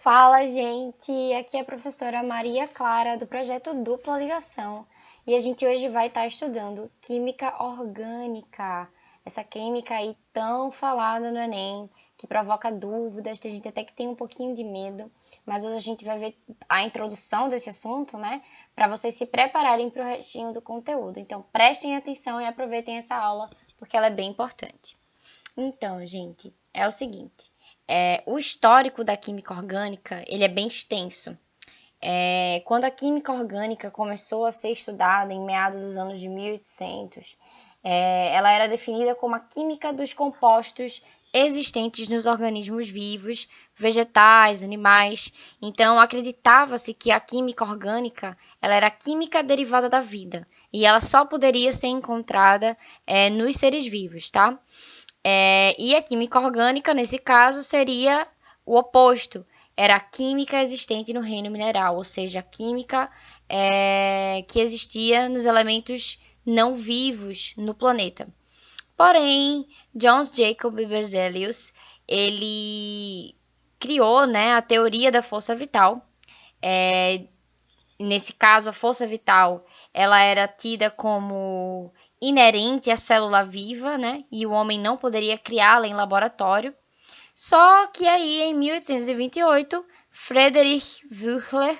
Fala, gente! Aqui é a professora Maria Clara, do projeto Dupla Ligação. E a gente hoje vai estar estudando Química Orgânica. Essa química aí tão falada no Enem, que provoca dúvidas, tem gente até que tem um pouquinho de medo. Mas hoje a gente vai ver a introdução desse assunto, né? Para vocês se prepararem para o restinho do conteúdo. Então, prestem atenção e aproveitem essa aula, porque ela é bem importante. Então, gente, é o seguinte. O histórico da química orgânica, ele é bem extenso. Quando a química orgânica começou a ser estudada em meados dos anos de 1800, ela era definida como a química dos compostos existentes nos organismos vivos, vegetais, animais. Então, acreditava-se que a química orgânica ela era a química derivada da vida e ela só poderia ser encontrada nos seres vivos, tá? E a química orgânica, nesse caso, seria o oposto. Era a química existente no reino mineral, ou seja, a química que existia nos elementos não vivos no planeta. Porém, Jöns Jacob Berzelius, ele criou, né, a teoria da força vital. Nesse caso, a força vital ela era tida como inerente à célula viva, né? E o homem não poderia criá-la em laboratório. Só que aí, em 1828, Friedrich Wöhler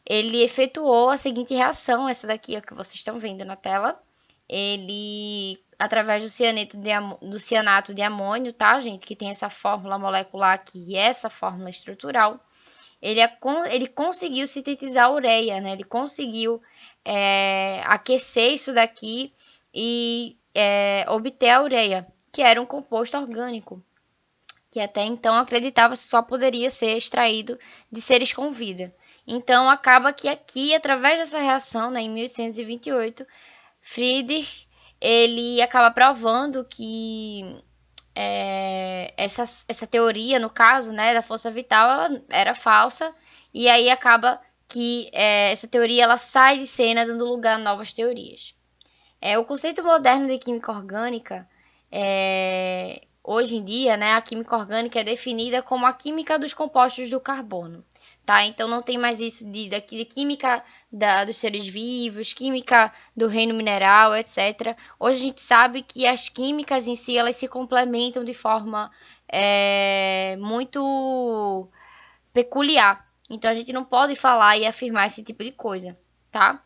ele efetuou a seguinte reação, essa daqui que vocês estão vendo na tela. Ele, através do cianato de amônio, tá, gente? Que tem essa fórmula molecular aqui e essa fórmula estrutural. Ele conseguiu sintetizar a ureia, né? Ele conseguiu aquecer isso daqui e obter a ureia, que era um composto orgânico, que até então acreditava-se só poderia ser extraído de seres com vida. Então, acaba que aqui, através dessa reação, né, em 1828, Friedrich ele acaba provando que essa teoria, no caso, né, da força vital, ela era falsa, e aí acaba que essa teoria ela sai de cena, dando lugar a novas teorias. O conceito moderno de química orgânica, hoje em dia, né, a química orgânica é definida como a química dos compostos do carbono. Tá? Então não tem mais isso de química dos seres vivos, química do reino mineral, etc. Hoje a gente sabe que as químicas em si elas se complementam de forma muito peculiar. Então a gente não pode falar e afirmar esse tipo de coisa, tá?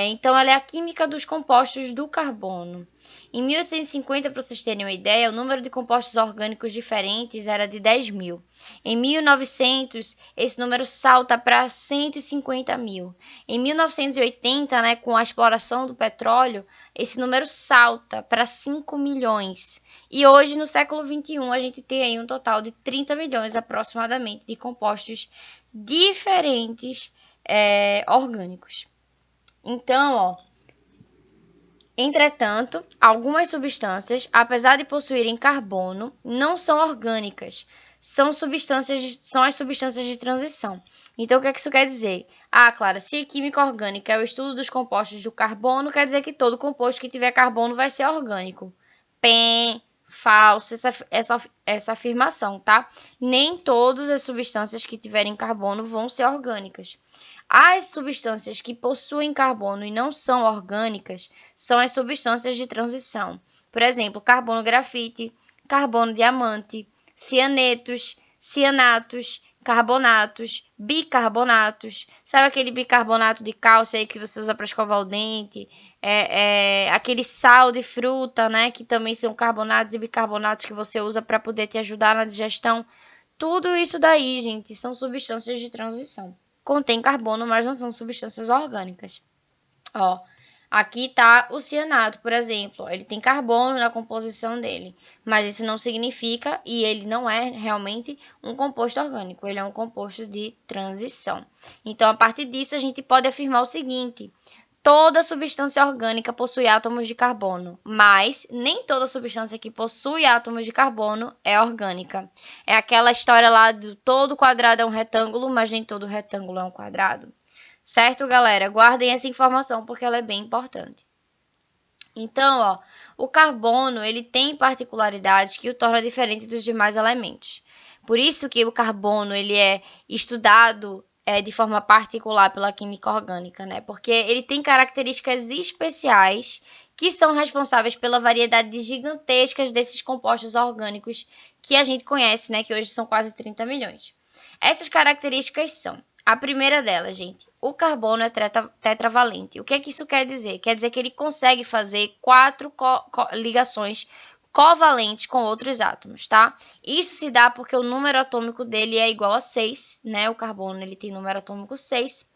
Então ela é a química dos compostos do carbono. Em 1850, para vocês terem uma ideia, o número de compostos orgânicos diferentes era de 10.000. Em 1900, esse número salta para 150.000. Em 1980, né, com a exploração do petróleo, esse número salta para 5 milhões. E hoje, no século XXI, a gente tem aí um total de 30 milhões aproximadamente de compostos diferentes orgânicos. Então, ó, entretanto, algumas substâncias, apesar de possuírem carbono, não são orgânicas. São as substâncias de transição. Então, o que isso quer dizer? Clara, se a química orgânica é o estudo dos compostos do carbono, quer dizer que todo composto que tiver carbono vai ser orgânico. Falso essa afirmação, tá? Nem todas as substâncias que tiverem carbono vão ser orgânicas. As substâncias que possuem carbono e não são orgânicas são as substâncias de transição. Por exemplo, carbono grafite, carbono diamante, cianetos, cianatos, carbonatos, bicarbonatos. Sabe aquele bicarbonato de cálcio aí que você usa para escovar o dente? Aquele sal de fruta, né? Que também são carbonatos e bicarbonatos que você usa para poder te ajudar na digestão. Tudo isso daí, gente, são substâncias de transição. Contém carbono, mas não são substâncias orgânicas. Ó, aqui está o cianato, por exemplo. Ele tem carbono na composição dele, mas isso não significa, e ele não é realmente um composto orgânico, ele é um composto de transição. Então, a partir disso, a gente pode afirmar o seguinte: toda substância orgânica possui átomos de carbono, mas nem toda substância que possui átomos de carbono é orgânica. É aquela história lá do todo quadrado é um retângulo, mas nem todo retângulo é um quadrado. Certo, galera? Guardem essa informação porque ela é bem importante. Então, ó, o carbono ele tem particularidades que o torna diferente dos demais elementos. Por isso que o carbono ele é estudado de forma particular pela química orgânica, né? Porque ele tem características especiais que são responsáveis pela variedade gigantesca desses compostos orgânicos que a gente conhece, né? Que hoje são quase 30 milhões. Essas características são: a primeira delas, gente, o carbono é tetravalente. O que é que isso quer dizer? Quer dizer que ele consegue fazer 4 ligações covalentes com outros átomos, tá? Isso se dá porque o número atômico dele é igual a 6, né? O carbono ele tem número atômico 6,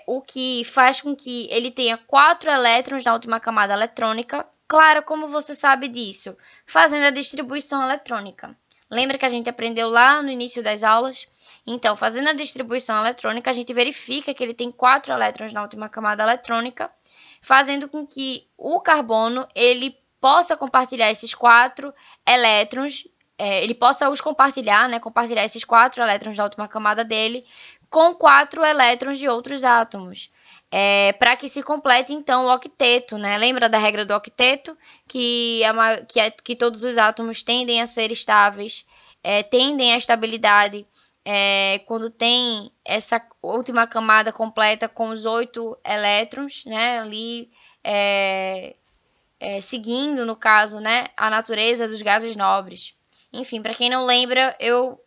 o que faz com que ele tenha 4 elétrons na última camada eletrônica. Claro, como você sabe disso? Fazendo a distribuição eletrônica. Lembra que a gente aprendeu lá no início das aulas? Então, fazendo a distribuição eletrônica, a gente verifica que ele tem 4 elétrons na última camada eletrônica, fazendo com que o carbono ele possa compartilhar esses 4 elétrons, ele possa os compartilhar, né, compartilhar esses 4 elétrons da última camada dele com 4 elétrons de outros átomos, para que se complete então o octeto, né? Lembra da regra do octeto, que todos os átomos tendem a ser estáveis, tendem à estabilidade quando tem essa última camada completa com os 8 elétrons, né? Ali seguindo, no caso, né, a natureza dos gases nobres. Enfim, para quem não lembra, eu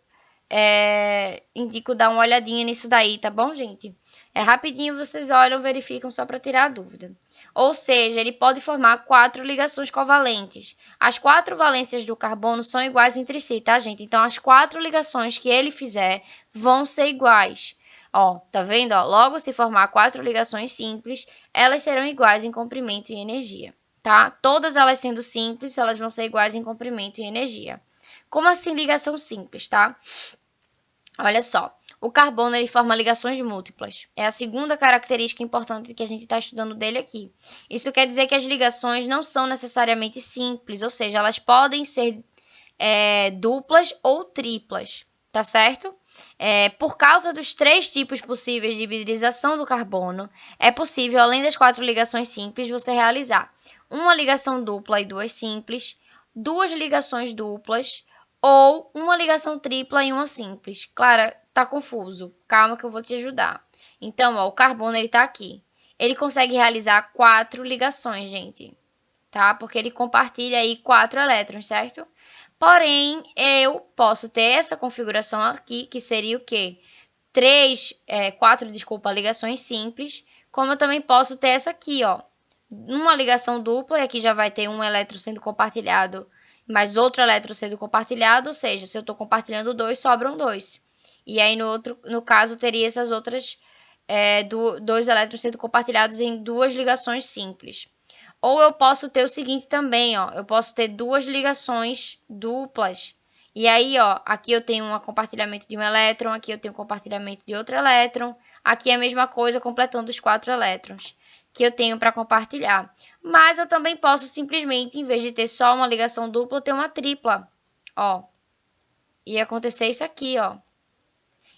indico dar uma olhadinha nisso daí, tá bom, gente? Rapidinho vocês olham, verificam só para tirar a dúvida. Ou seja, ele pode formar 4 ligações covalentes. As 4 valências do carbono são iguais entre si, tá, gente? Então, as 4 ligações que ele fizer vão ser iguais. Ó, tá vendo? Ó, logo, se formar 4 ligações simples, elas serão iguais em comprimento e energia, tá? Todas elas sendo simples, elas vão ser iguais em comprimento e energia. Como assim ligação simples, tá? Olha só, o carbono ele forma ligações múltiplas. É a segunda característica importante que a gente está estudando dele aqui. Isso quer dizer que as ligações não são necessariamente simples, ou seja, elas podem ser duplas ou triplas, tá certo? Por causa dos 3 tipos possíveis de hibridização do carbono, é possível, além das 4 ligações simples, você realizar uma ligação dupla e 2 simples, 2 ligações duplas, ou uma ligação tripla e uma simples. Clara, tá confuso. Calma que eu vou te ajudar. Então, ó, o carbono ele tá aqui. Ele consegue realizar 4 ligações, gente. Tá? Porque ele compartilha aí 4 elétrons, certo? Porém, eu posso ter essa configuração aqui, que seria o quê? 4 ligações simples. Como eu também posso ter essa aqui, ó. Uma ligação dupla, e aqui já vai ter um elétron sendo compartilhado mais outro elétron sendo compartilhado, ou seja, se eu estou compartilhando 2, sobram 2. E aí, no caso, teria essas outras 2 elétrons sendo compartilhados em 2 ligações simples. Ou eu posso ter o seguinte também, ó, eu posso ter 2 ligações duplas. E aí, ó, aqui eu tenho um compartilhamento de um elétron, aqui eu tenho um compartilhamento de outro elétron, aqui é a mesma coisa, completando os 4 elétrons que eu tenho para compartilhar. Mas eu também posso simplesmente, em vez de ter só uma ligação dupla, ter uma tripla, ó. E acontecer isso aqui, ó.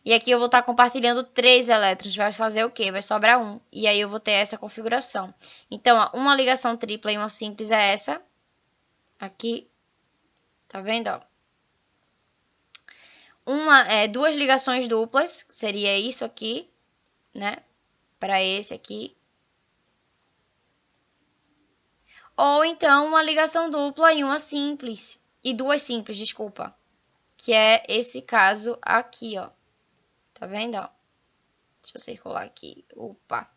E aqui eu vou estar compartilhando 3 elétrons. Vai fazer o quê? Vai sobrar 1. E aí eu vou ter essa configuração. Então, ó, uma ligação tripla e uma simples é essa. Aqui. Tá vendo, ó? 2 ligações duplas. Seria isso aqui, né? Para esse aqui. Ou então uma ligação dupla e uma simples. E 2 simples, desculpa. Que é esse caso aqui, ó. Tá vendo, ó? Deixa eu circular aqui. Opa.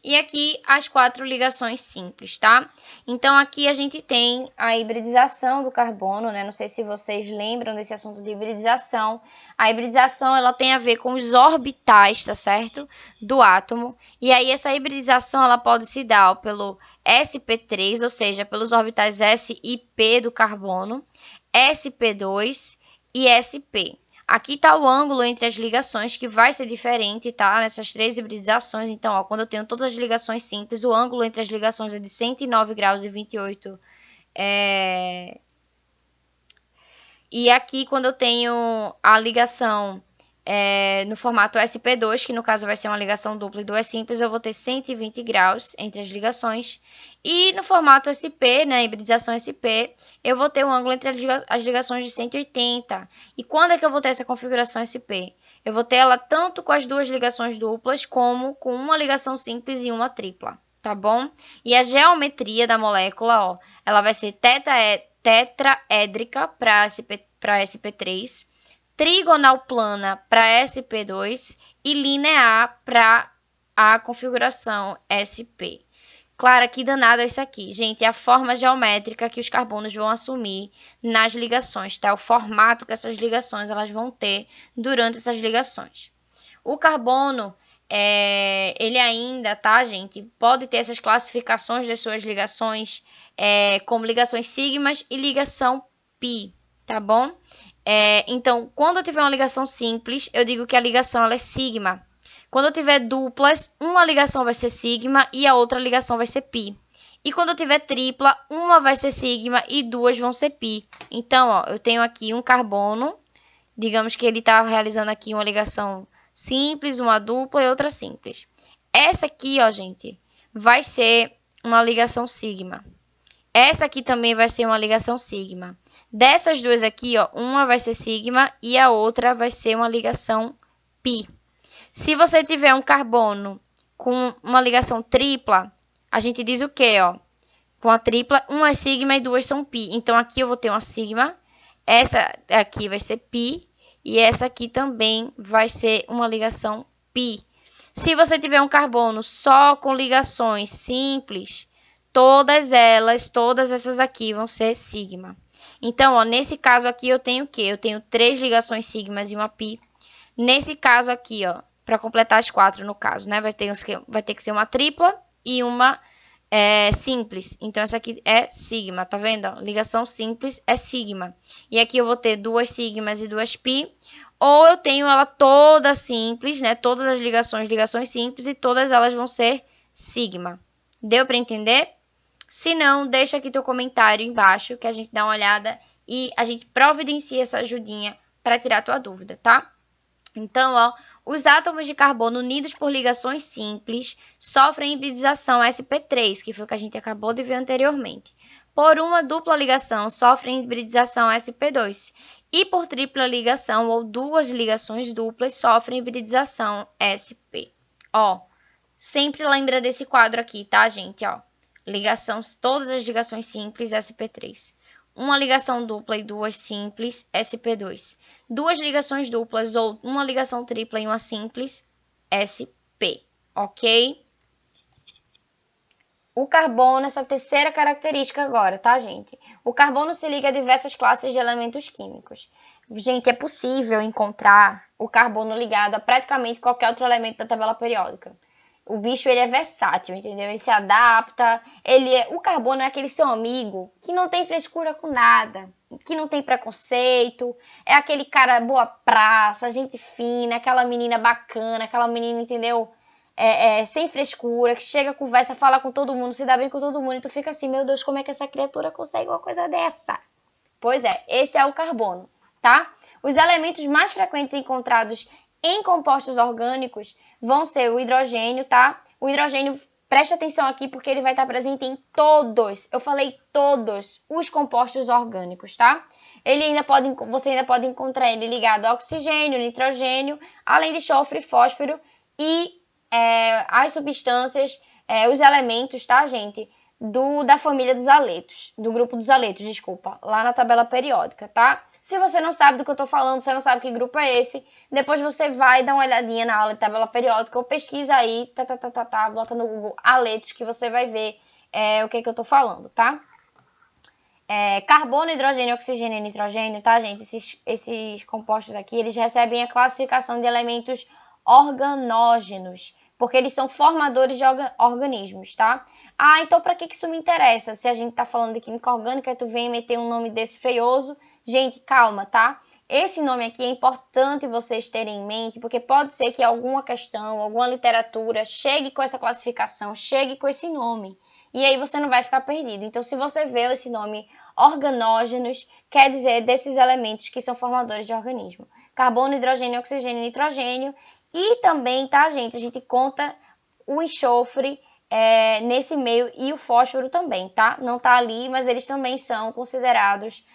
E aqui as 4 ligações simples, tá? Então, aqui a gente tem a hibridização do carbono, né? Não sei se vocês lembram desse assunto de hibridização. A hibridização, ela tem a ver com os orbitais, tá certo? Do átomo. E aí, essa hibridização, ela pode se dar pelo sp3, ou seja, pelos orbitais s e p do carbono, sp2 e sp. Aqui está o ângulo entre as ligações, que vai ser diferente, tá? Nessas 3 hibridizações. Então, ó, quando eu tenho todas as ligações simples, o ângulo entre as ligações é de 109 graus e 28. E aqui, quando eu tenho a ligação no formato sp2, que no caso vai ser uma ligação dupla e duas simples, eu vou ter 120 graus entre as ligações. E no formato SP, né, hibridização SP, eu vou ter um ângulo entre as ligações de 180. E quando é que eu vou ter essa configuração SP? Eu vou ter ela tanto com as duas ligações duplas, como com uma ligação simples e uma tripla, tá bom? E a geometria da molécula, ó, ela vai ser tetraédrica para SP3, trigonal plana para SP2 e linear para a configuração SP. Claro, que danado é isso aqui. Gente, é a forma geométrica que os carbonos vão assumir nas ligações, tá? O formato que essas ligações elas vão ter durante essas ligações. O carbono, ele ainda, tá, gente? Pode ter essas classificações das suas ligações, como ligações sigmas e ligação pi, tá bom? Então, quando eu tiver uma ligação simples, eu digo que a ligação ela é sigma. Quando eu tiver duplas, uma ligação vai ser sigma e a outra ligação vai ser pi. E quando eu tiver tripla, uma vai ser sigma e duas vão ser pi. Então, ó, eu tenho aqui um carbono, digamos que ele está realizando aqui uma ligação simples, uma dupla e outra simples. Essa aqui, ó, gente, vai ser uma ligação sigma. Essa aqui também vai ser uma ligação sigma. Dessas duas aqui, ó, uma vai ser sigma e a outra vai ser uma ligação pi. Se você tiver um carbono com uma ligação tripla, a gente diz o quê, ó? Com a tripla, uma é sigma e duas são pi. Então, aqui eu vou ter uma sigma, essa aqui vai ser pi e essa aqui também vai ser uma ligação pi. Se você tiver um carbono só com ligações simples, todas essas aqui vão ser sigma. Então, ó, nesse caso aqui eu tenho o quê? Eu tenho 3 ligações sigmas e uma pi. Nesse caso aqui, ó, para completar as 4 no caso, né? Vai ter que ser uma tripla e uma simples. Então, essa aqui é sigma, tá vendo? Ó, ligação simples é sigma. E aqui eu vou ter 2 sigmas e 2 pi. Ou eu tenho ela toda simples, né? Todas as ligações simples e todas elas vão ser sigma. Deu para entender? Se não, deixa aqui teu comentário embaixo que a gente dá uma olhada e a gente providencia essa ajudinha para tirar tua dúvida, tá? Então, ó, os átomos de carbono unidos por ligações simples sofrem hibridização sp3, que foi o que a gente acabou de ver anteriormente. Por uma dupla ligação, sofrem hibridização sp2. E por tripla ligação ou duas ligações duplas, sofrem hibridização sp. Ó, sempre lembra desse quadro aqui, tá, gente? Ó, todas as ligações simples sp3. Uma ligação dupla e duas simples, sp2. Duas ligações duplas ou uma ligação tripla e uma simples, sp, ok? O carbono, essa terceira característica agora, tá, gente? O carbono se liga a diversas classes de elementos químicos. Gente, é possível encontrar o carbono ligado a praticamente qualquer outro elemento da tabela periódica. O bicho, ele é versátil, entendeu? Ele se adapta, o carbono é aquele seu amigo que não tem frescura com nada, que não tem preconceito, é aquele cara boa praça, gente fina, aquela menina bacana, aquela menina, entendeu? Sem frescura, que chega, conversa, fala com todo mundo, se dá bem com todo mundo, e tu fica assim, meu Deus, como é que essa criatura consegue uma coisa dessa? Pois é, esse é o carbono, tá? Os elementos mais frequentes encontrados em compostos orgânicos vão ser o hidrogênio, tá? O hidrogênio, preste atenção aqui porque ele vai estar presente em todos, eu falei todos, os compostos orgânicos, tá? Você ainda pode encontrar ele ligado a oxigênio, nitrogênio, além de enxofre, fósforo e as substâncias, os elementos, tá, gente? Da família dos haletos, do grupo dos haletos, desculpa, lá na tabela periódica, tá? Se você não sabe do que eu tô falando, você não sabe que grupo é esse, depois você vai dar uma olhadinha na aula de tabela periódica ou pesquisa aí, bota no Google haletos que você vai ver o que eu tô falando, tá? Carbono, hidrogênio, oxigênio e nitrogênio, tá, gente? Esses compostos aqui, eles recebem a classificação de elementos organógenos, porque eles são formadores de organismos, tá? Ah, então para que isso me interessa? Se a gente tá falando de química orgânica, tu vem meter um nome desse feioso. Gente, calma, tá? Esse nome aqui é importante vocês terem em mente, porque pode ser que alguma questão, alguma literatura chegue com essa classificação, chegue com esse nome. E aí você não vai ficar perdido. Então, se você vê esse nome organógenos, quer dizer desses elementos que são formadores de organismo. carbono, hidrogênio, oxigênio e nitrogênio. E também, tá, gente, a gente conta o enxofre nesse meio e o fósforo também, tá? Não tá ali, mas eles também são considerados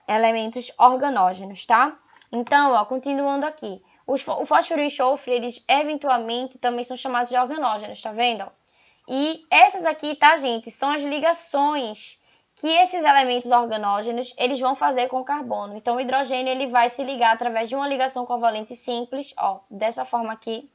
elementos organógenos, tá? Então, ó, continuando aqui. O fósforo e o enxofre, eles eventualmente também são chamados de organógenos, tá vendo? E essas aqui, tá, gente, são as ligações que esses elementos organógenos, eles vão fazer com o carbono. Então, o hidrogênio, ele vai se ligar através de uma ligação covalente simples, ó, dessa forma aqui.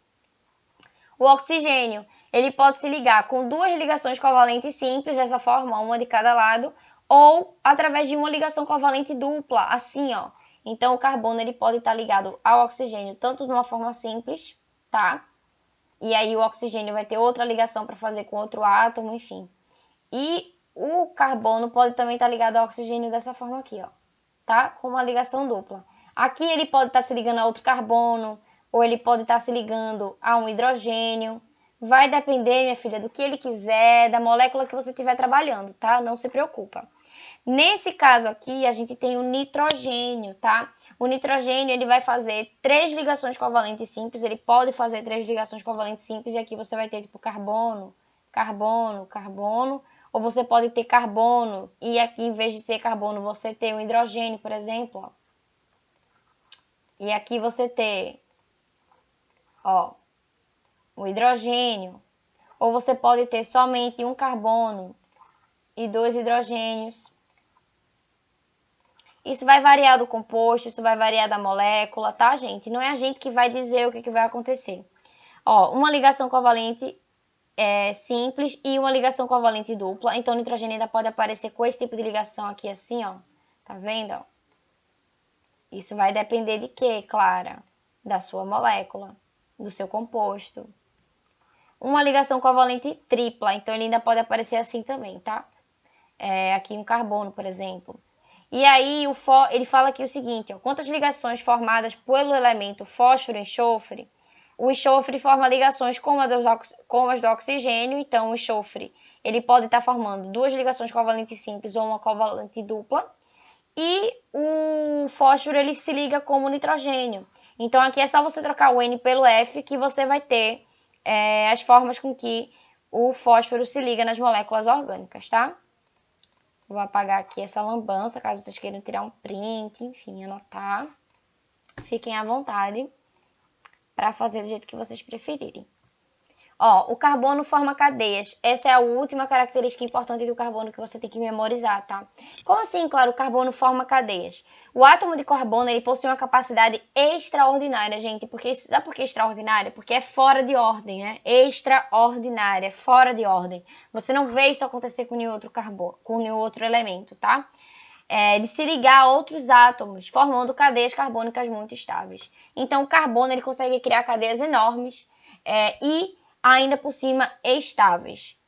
O oxigênio, ele pode se ligar com duas ligações covalentes simples, dessa forma, uma de cada lado, ou através de uma ligação covalente dupla, assim, ó. Então, o carbono, ele pode estar ligado ao oxigênio, tanto de uma forma simples, tá? E aí o oxigênio vai ter outra ligação para fazer com outro átomo, enfim. E o carbono pode também estar ligado ao oxigênio dessa forma aqui, ó, tá? Com uma ligação dupla. Aqui ele pode estar se ligando a outro carbono, ou ele pode estar se ligando a um hidrogênio. Vai depender, minha filha, do que ele quiser, da molécula que você estiver trabalhando, tá? Não se preocupa. Nesse caso aqui, a gente tem o nitrogênio, tá? O nitrogênio, ele vai fazer 3 ligações covalentes simples, ele pode fazer 3 ligações covalentes simples, e aqui você vai ter, tipo, carbono, carbono, carbono, ou você pode ter carbono, e aqui, em vez de ser carbono, você tem o hidrogênio, por exemplo, ó. E aqui você ter, ó, o hidrogênio, ou você pode ter somente um carbono e 2 hidrogênios. Isso vai variar do composto, isso vai variar da molécula, tá, gente? Não é a gente que vai dizer o que vai acontecer. Ó, uma ligação covalente simples e uma ligação covalente dupla. Então, o nitrogênio ainda pode aparecer com esse tipo de ligação aqui, assim, ó. Tá vendo, ó? Isso vai depender de quê, Clara? Da sua molécula, do seu composto. Uma ligação covalente tripla, então ele ainda pode aparecer assim também, tá? Aqui um carbono, por exemplo. E aí ele fala aqui o seguinte, ó, quantas ligações formadas pelo elemento fósforo e enxofre, o enxofre forma ligações como as do oxigênio, então o enxofre ele pode estar formando 2 ligações covalentes simples ou uma covalente dupla, e o fósforo ele se liga como o nitrogênio. Então aqui é só você trocar o N pelo F que você vai ter as formas com que o fósforo se liga nas moléculas orgânicas, tá? Vou apagar aqui essa lambança, caso vocês queiram tirar um print, enfim, anotar. Fiquem à vontade para fazer do jeito que vocês preferirem. Ó, o carbono forma cadeias. Essa é a última característica importante do carbono que você tem que memorizar, tá? Como assim, claro, o carbono forma cadeias? O átomo de carbono, ele possui uma capacidade extraordinária, gente. Sabe por que extraordinária? Porque é fora de ordem, né? Extraordinária, fora de ordem. Você não vê isso acontecer com nenhum outro carbono, com nenhum outro elemento, tá? De se ligar a outros átomos, formando cadeias carbônicas muito estáveis. Então, o carbono, ele consegue criar cadeias enormes e ainda por cima estáveis.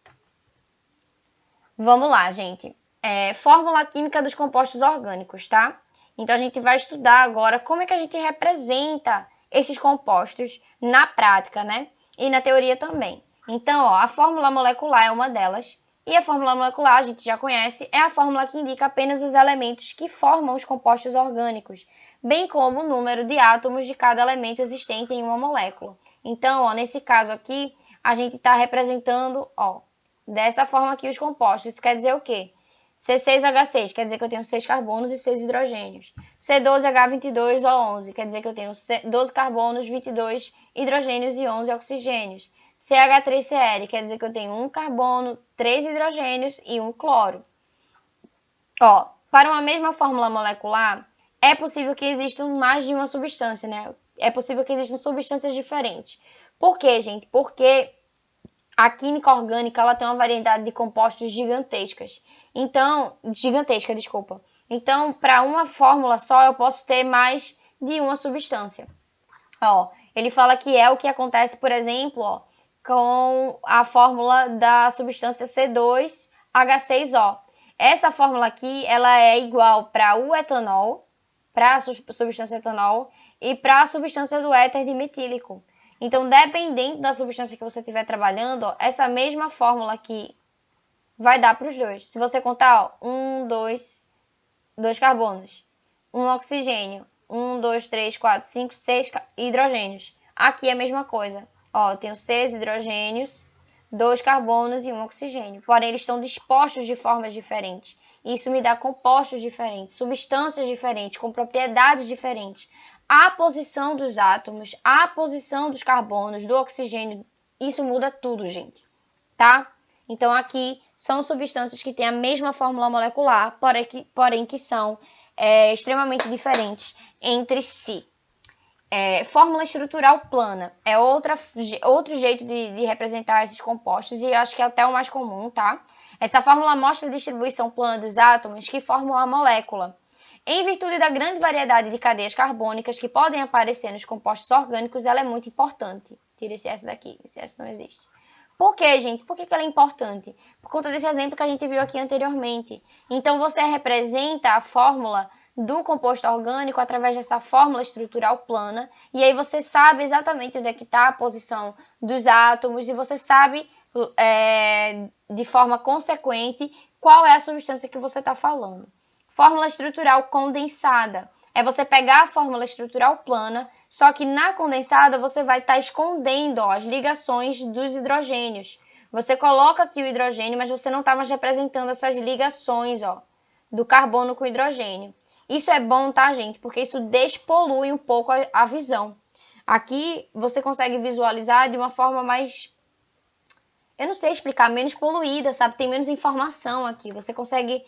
Vamos lá, gente. Fórmula química dos compostos orgânicos, tá? Então, a gente vai estudar agora como é que a gente representa esses compostos na prática, né? E na teoria também. Então, ó, a fórmula molecular é uma delas. E a fórmula molecular, a gente já conhece, é a fórmula que indica apenas os elementos que formam os compostos orgânicos, bem como o número de átomos de cada elemento existente em uma molécula. Então, ó, nesse caso aqui, a gente está representando, ó, dessa forma aqui os compostos. Isso quer dizer o quê? C6H6, quer dizer que eu tenho 6 carbonos e 6 hidrogênios. C12H22O11, quer dizer que eu tenho 12 carbonos, 22 hidrogênios e 11 oxigênios. CH3Cl, quer dizer que eu tenho 1 carbono, 3 hidrogênios e 1 cloro. Ó, para uma mesma fórmula molecular, é possível que existam mais de uma substância, né? É possível que existam substâncias diferentes. Por quê, gente? Porque a química orgânica ela tem uma variedade de compostos gigantescas. Então, desculpa. Então, para uma fórmula só, eu posso ter mais de uma substância. Ó, ele fala que é o que acontece, por exemplo, ó, com a fórmula da substância C2H6O. Essa fórmula aqui, ela é igual para o etanol, para a substância etanol, e para a substância do éter dimetílico. Então, dependendo da substância que você estiver trabalhando, ó, essa mesma fórmula aqui vai dar para os dois. Se você contar, ó, 1, 2, 2 carbonos, 1 oxigênio, 1, 2, 3, 4, 5, 6 hidrogênios. Aqui é a mesma coisa. Ó, eu tenho 6 hidrogênios, 2 carbonos e 1 oxigênio. Porém, eles estão dispostos de formas diferentes. Isso me dá compostos diferentes, substâncias diferentes, com propriedades diferentes. A posição dos átomos, a posição dos carbonos, do oxigênio, isso muda tudo, gente, tá? Então, aqui são substâncias que têm a mesma fórmula molecular, porém que são extremamente diferentes entre si. Fórmula estrutural plana é outro jeito de representar esses compostos e acho que é até o mais comum, tá? Essa fórmula mostra a distribuição plana dos átomos que formam a molécula. Em virtude da grande variedade de cadeias carbônicas que podem aparecer nos compostos orgânicos, ela é muito importante. Tira esse S daqui, esse S não existe. Por quê, gente? Por que ela é importante? Por conta desse exemplo que a gente viu aqui anteriormente. Então, você representa a fórmula do composto orgânico através dessa fórmula estrutural plana, e aí você sabe exatamente onde é que está a posição dos átomos, e você sabe, de forma consequente, qual é a substância que você está falando. Fórmula estrutural condensada. É você pegar a fórmula estrutural plana, só que na condensada você vai estar escondendo as ligações dos hidrogênios. Você coloca aqui o hidrogênio, mas você não está mais representando essas ligações, do carbono com o hidrogênio. Isso é bom, tá, gente? Porque isso despolui um pouco a visão. Aqui você consegue visualizar de uma forma mais, eu não sei explicar, menos poluída, sabe? Tem menos informação aqui. Você consegue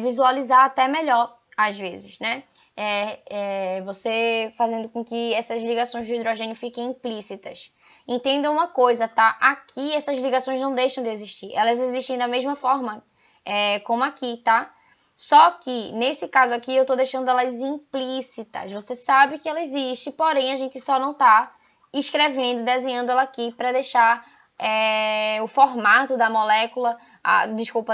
visualizar até melhor, às vezes, né? Você fazendo com que essas ligações de hidrogênio fiquem implícitas. Entendam uma coisa, tá? Aqui essas ligações não deixam de existir. Elas existem da mesma forma como aqui, tá? Só que, nesse caso aqui, eu estou deixando elas implícitas. Você sabe que ela existe, porém a gente só não está escrevendo, desenhando ela aqui para deixar o formato da molécula,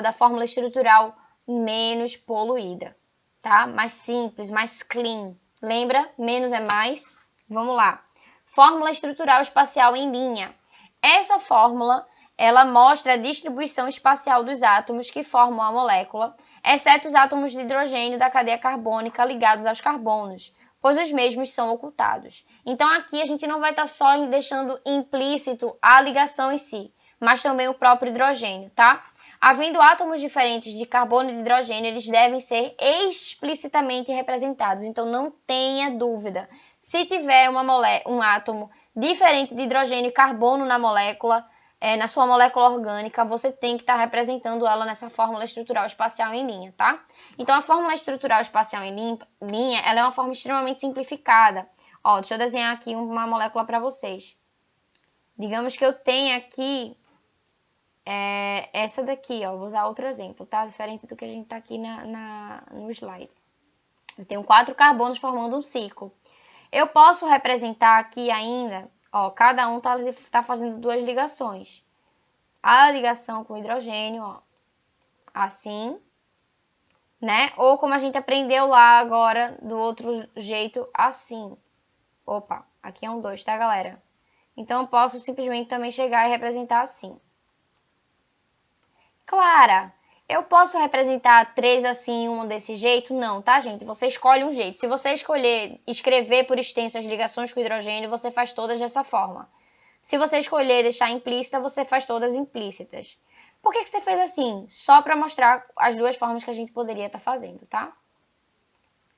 da fórmula estrutural menos poluída, tá? Mais simples, mais clean. Lembra? Menos é mais. Vamos lá. Fórmula estrutural espacial em linha. Essa fórmula, ela mostra a distribuição espacial dos átomos que formam a molécula, exceto os átomos de hidrogênio da cadeia carbônica ligados aos carbonos, pois os mesmos são ocultados. Então aqui a gente não vai estar só deixando implícito a ligação em si, mas também o próprio hidrogênio, tá? Havendo átomos diferentes de carbono e de hidrogênio, eles devem ser explicitamente representados, então não tenha dúvida. Se tiver um átomo diferente de hidrogênio e carbono na molécula, na sua molécula orgânica, você tem que estar representando ela nessa fórmula estrutural espacial em linha, tá? Então, a fórmula estrutural espacial em linha, ela é uma forma extremamente simplificada. Deixa eu desenhar aqui uma molécula para vocês. Digamos que eu tenha aqui essa daqui, vou usar outro exemplo, tá? Diferente do que a gente tá aqui no slide. Eu tenho 4 carbonos formando um ciclo. Eu posso representar aqui ainda, cada um tá fazendo 2 ligações. A ligação com hidrogênio, assim, né? Ou como a gente aprendeu lá agora, do outro jeito, assim. Opa, aqui é um 2, tá, galera? Então, eu posso simplesmente também chegar e representar assim. Clara, eu posso representar 3 assim e 1 desse jeito? Não, tá, gente? Você escolhe um jeito. Se você escolher escrever por extenso as ligações com hidrogênio, você faz todas dessa forma. Se você escolher deixar implícita, você faz todas implícitas. Por que você fez assim? Só para mostrar as 2 formas que a gente poderia estar fazendo, tá?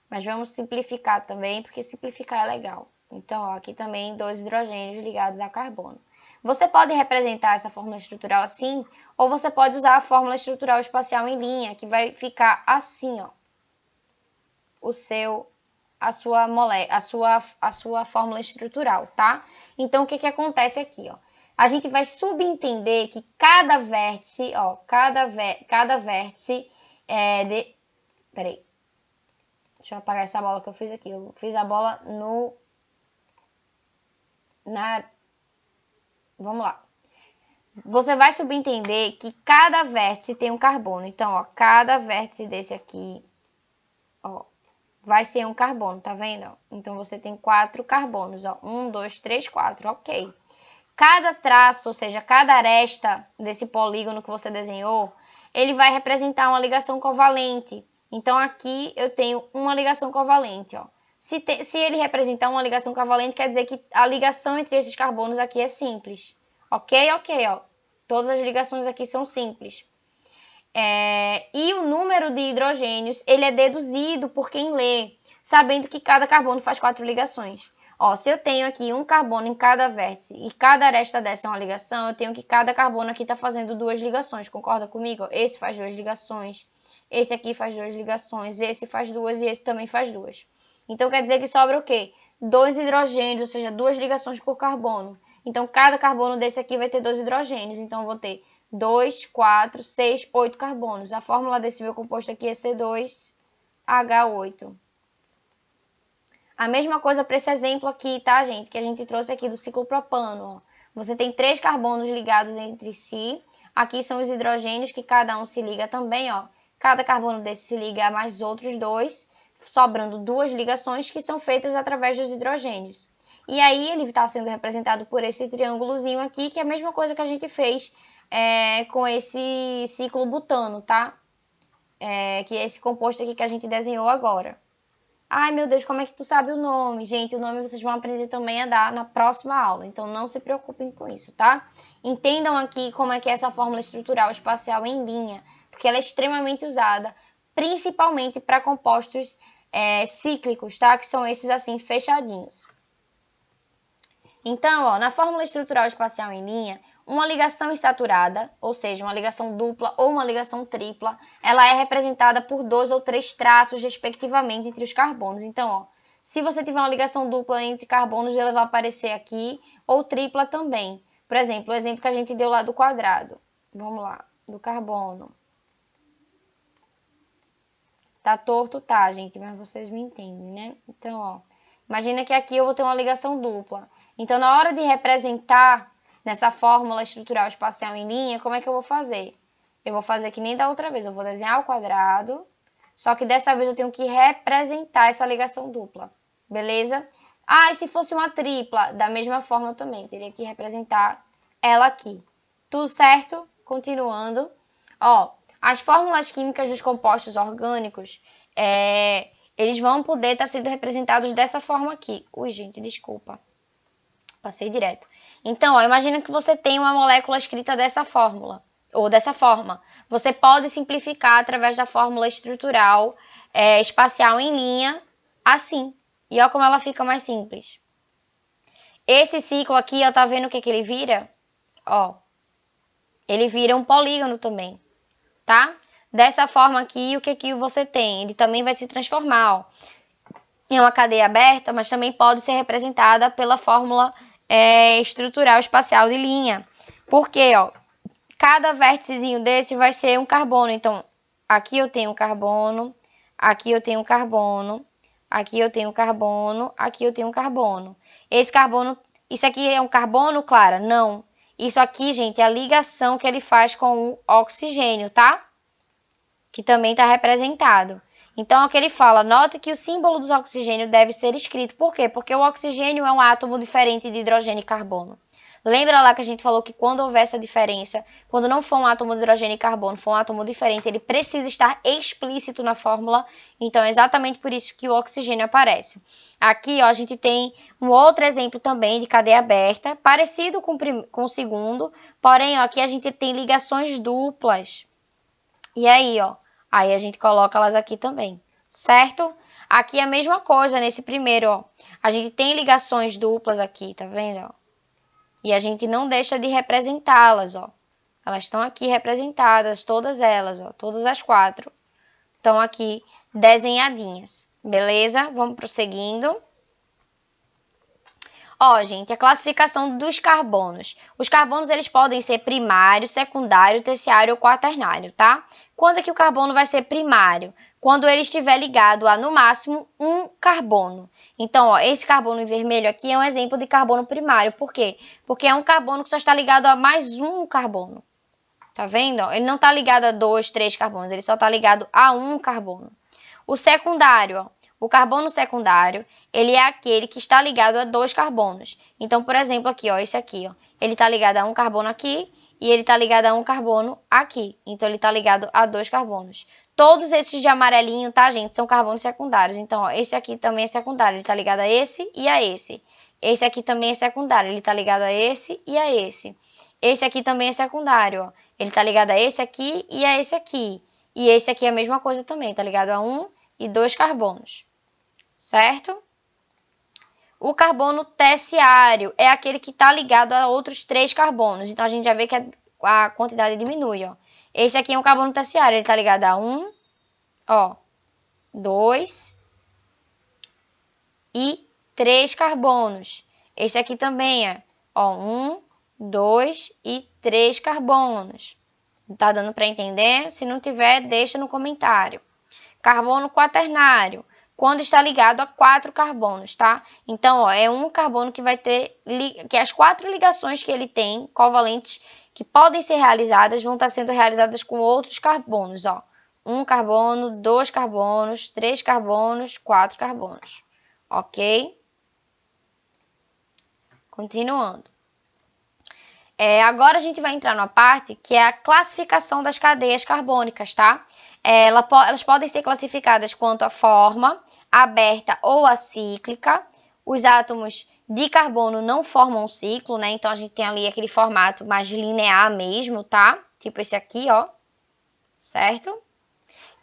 Mas vamos simplificar também, porque simplificar é legal. Então, aqui também 2 hidrogênios ligados a carbono. Você pode representar essa fórmula estrutural assim, ou você pode usar a fórmula estrutural espacial em linha, que vai ficar assim, a sua fórmula estrutural, tá? Então, o que acontece aqui, A gente vai subentender que cada vértice, cada vértice Peraí. Deixa eu apagar essa bola que eu fiz aqui. Eu fiz a bola Vamos lá. Você vai subentender que cada vértice tem um carbono. Então, cada vértice desse aqui, vai ser um carbono, tá vendo? Então, você tem 4 carbonos, 1, 2, 3, 4, ok. Cada traço, ou seja, cada aresta desse polígono que você desenhou, ele vai representar uma ligação covalente. Então, aqui eu tenho uma ligação covalente, ó. Se ele representar uma ligação covalente, quer dizer que a ligação entre esses carbonos aqui é simples. Ok? Ok, ó. Todas as ligações aqui são simples. E o número de hidrogênios, ele é deduzido por quem lê, sabendo que cada carbono faz 4 ligações. Ó, se eu tenho aqui um carbono em cada vértice e cada aresta dessa é uma ligação, eu tenho que cada carbono aqui está fazendo 2 ligações, concorda comigo? Esse faz 2 ligações, esse aqui faz 2 ligações, esse faz 2 e esse também faz 2. Então, quer dizer que sobra o quê? 2 hidrogênios, ou seja, 2 ligações por carbono. Então, cada carbono desse aqui vai ter 2 hidrogênios. Então, eu vou ter 2, 4, 6, 8 carbonos. A fórmula desse meu composto aqui é C2H8. A mesma coisa para esse exemplo aqui, tá, gente? Que a gente trouxe aqui do ciclo propano. Ó. Você tem 3 carbonos ligados entre si. Aqui são os hidrogênios, que cada um se liga também, ó. Cada carbono desse se liga a mais outros 2, sobrando 2 ligações que são feitas através dos hidrogênios. E aí ele está sendo representado por esse triângulozinho aqui, que é a mesma coisa que a gente fez com esse ciclo butano, tá? Que é esse composto aqui que a gente desenhou agora. Ai, meu Deus, como é que tu sabe o nome? Gente, o nome vocês vão aprender também a dar na próxima aula, então não se preocupem com isso, tá? Entendam aqui como é que é essa fórmula estrutural espacial em linha, porque ela é extremamente usada, principalmente para compostos cíclicos, tá? Que são esses assim, fechadinhos. Então, ó, na fórmula estrutural espacial em linha, uma ligação insaturada, ou seja, uma ligação dupla ou uma ligação tripla, ela é representada por 2 ou 3 traços, respectivamente, entre os carbonos. Então, ó, se você tiver uma ligação dupla entre carbonos, ela vai aparecer aqui, ou tripla também. Por exemplo, o exemplo que a gente deu lá do quadrado. Vamos lá, do carbono. Tá torto? Tá, gente, mas vocês me entendem, né? Então, ó, imagina que aqui eu vou ter uma ligação dupla. Então, na hora de representar nessa fórmula estrutural espacial em linha, como é que eu vou fazer? Eu vou fazer que nem da outra vez, eu vou desenhar o quadrado, só que dessa vez eu tenho que representar essa ligação dupla, beleza? Ah, e se fosse uma tripla, da mesma forma também, teria que representar ela aqui. Tudo certo? Continuando. Ó, as fórmulas químicas dos compostos orgânicos, eles vão poder estar sendo representados dessa forma aqui. Ui, gente, desculpa. Passei direto. Então, ó, imagina que você tem uma molécula escrita dessa fórmula, ou dessa forma. Você pode simplificar através da fórmula estrutural espacial em linha, assim. E olha como ela fica mais simples. Esse ciclo aqui, ó, tá vendo o que ele vira? Ó, ele vira um polígono também, tá? Dessa forma aqui, o que você tem? Ele também vai se transformar, ó, em uma cadeia aberta, mas também pode ser representada pela fórmula estrutural espacial de linha. Porque, ó, cada vérticezinho desse vai ser um carbono. Então, aqui eu tenho um carbono, aqui eu tenho um carbono, aqui eu tenho um carbono, aqui eu tenho um carbono. Esse carbono, isso aqui é um carbono, Clara? Não. Isso aqui, gente, é a ligação que ele faz com o oxigênio, tá? Que também está representado. Então, é o que ele fala, nota que o símbolo dos oxigênios deve ser escrito. Por quê? Porque o oxigênio é um átomo diferente de hidrogênio e carbono. Lembra lá que a gente falou que quando houver essa diferença, quando não for um átomo de hidrogênio e carbono, for um átomo diferente, ele precisa estar explícito na fórmula. Então, é exatamente por isso que o oxigênio aparece. Aqui, ó, a gente tem um outro exemplo também de cadeia aberta, parecido com o segundo, porém, ó, aqui a gente tem ligações duplas. E aí, ó, aí a gente coloca elas aqui também, certo? Aqui é a mesma coisa nesse primeiro, ó. A gente tem ligações duplas aqui, tá vendo, ó? E a gente não deixa de representá-las, ó. Elas estão aqui representadas, todas elas, ó. Todas as 4 estão aqui desenhadinhas, beleza? Vamos prosseguindo. Ó, gente, a classificação dos carbonos. Os carbonos, eles podem ser primário, secundário, terciário ou quaternário, tá? Quando é que o carbono vai ser primário? Quando ele estiver ligado a, no máximo, um carbono. Então, ó, esse carbono em vermelho aqui é um exemplo de carbono primário. Por quê? Porque é um carbono que só está ligado a mais um carbono. Tá vendo? Ele não está ligado a 2, 3 carbonos, ele só está ligado a um carbono. O secundário, ó. O carbono secundário, ele é aquele que está ligado a 2 carbonos. Então, por exemplo, aqui, ó, esse aqui, ó, ele está ligado a um carbono aqui e ele está ligado a um carbono aqui. Então, ele está ligado a 2 carbonos. Todos esses de amarelinho, tá, gente, são carbonos secundários. Então, ó, esse aqui também é secundário, ele está ligado a esse e a esse. Esse aqui também é secundário, ele está ligado a esse e a esse. Esse aqui também é secundário, ó. Ele está ligado a esse aqui e a esse aqui. E esse aqui é a mesma coisa também, está ligado a 1 e 2 carbonos. Certo? O carbono terciário é aquele que está ligado a outros 3 carbonos. Então, a gente já vê que a quantidade diminui, ó. Esse aqui é um carbono terciário, ele está ligado a 1, ó, 2 e 3 carbonos. Esse aqui também é, ó, 1, 2 e 3 carbonos. Tá dando para entender? Se não tiver, deixa no comentário. Carbono quaternário, quando está ligado a 4 carbonos, tá? Então, ó, é um carbono que vai ter, que as 4 ligações que ele tem, covalentes, que podem ser realizadas, vão estar sendo realizadas com outros carbonos, ó. 1 carbono, 2 carbonos, 3 carbonos, 4 carbonos. Ok? Continuando. Agora a gente vai entrar numa parte que é a classificação das cadeias carbônicas, tá? Elas podem ser classificadas quanto à forma, aberta ou acíclica. Os átomos de carbono não formam um ciclo, né? Então, a gente tem ali aquele formato mais linear mesmo, tá? Tipo esse aqui, ó. Certo?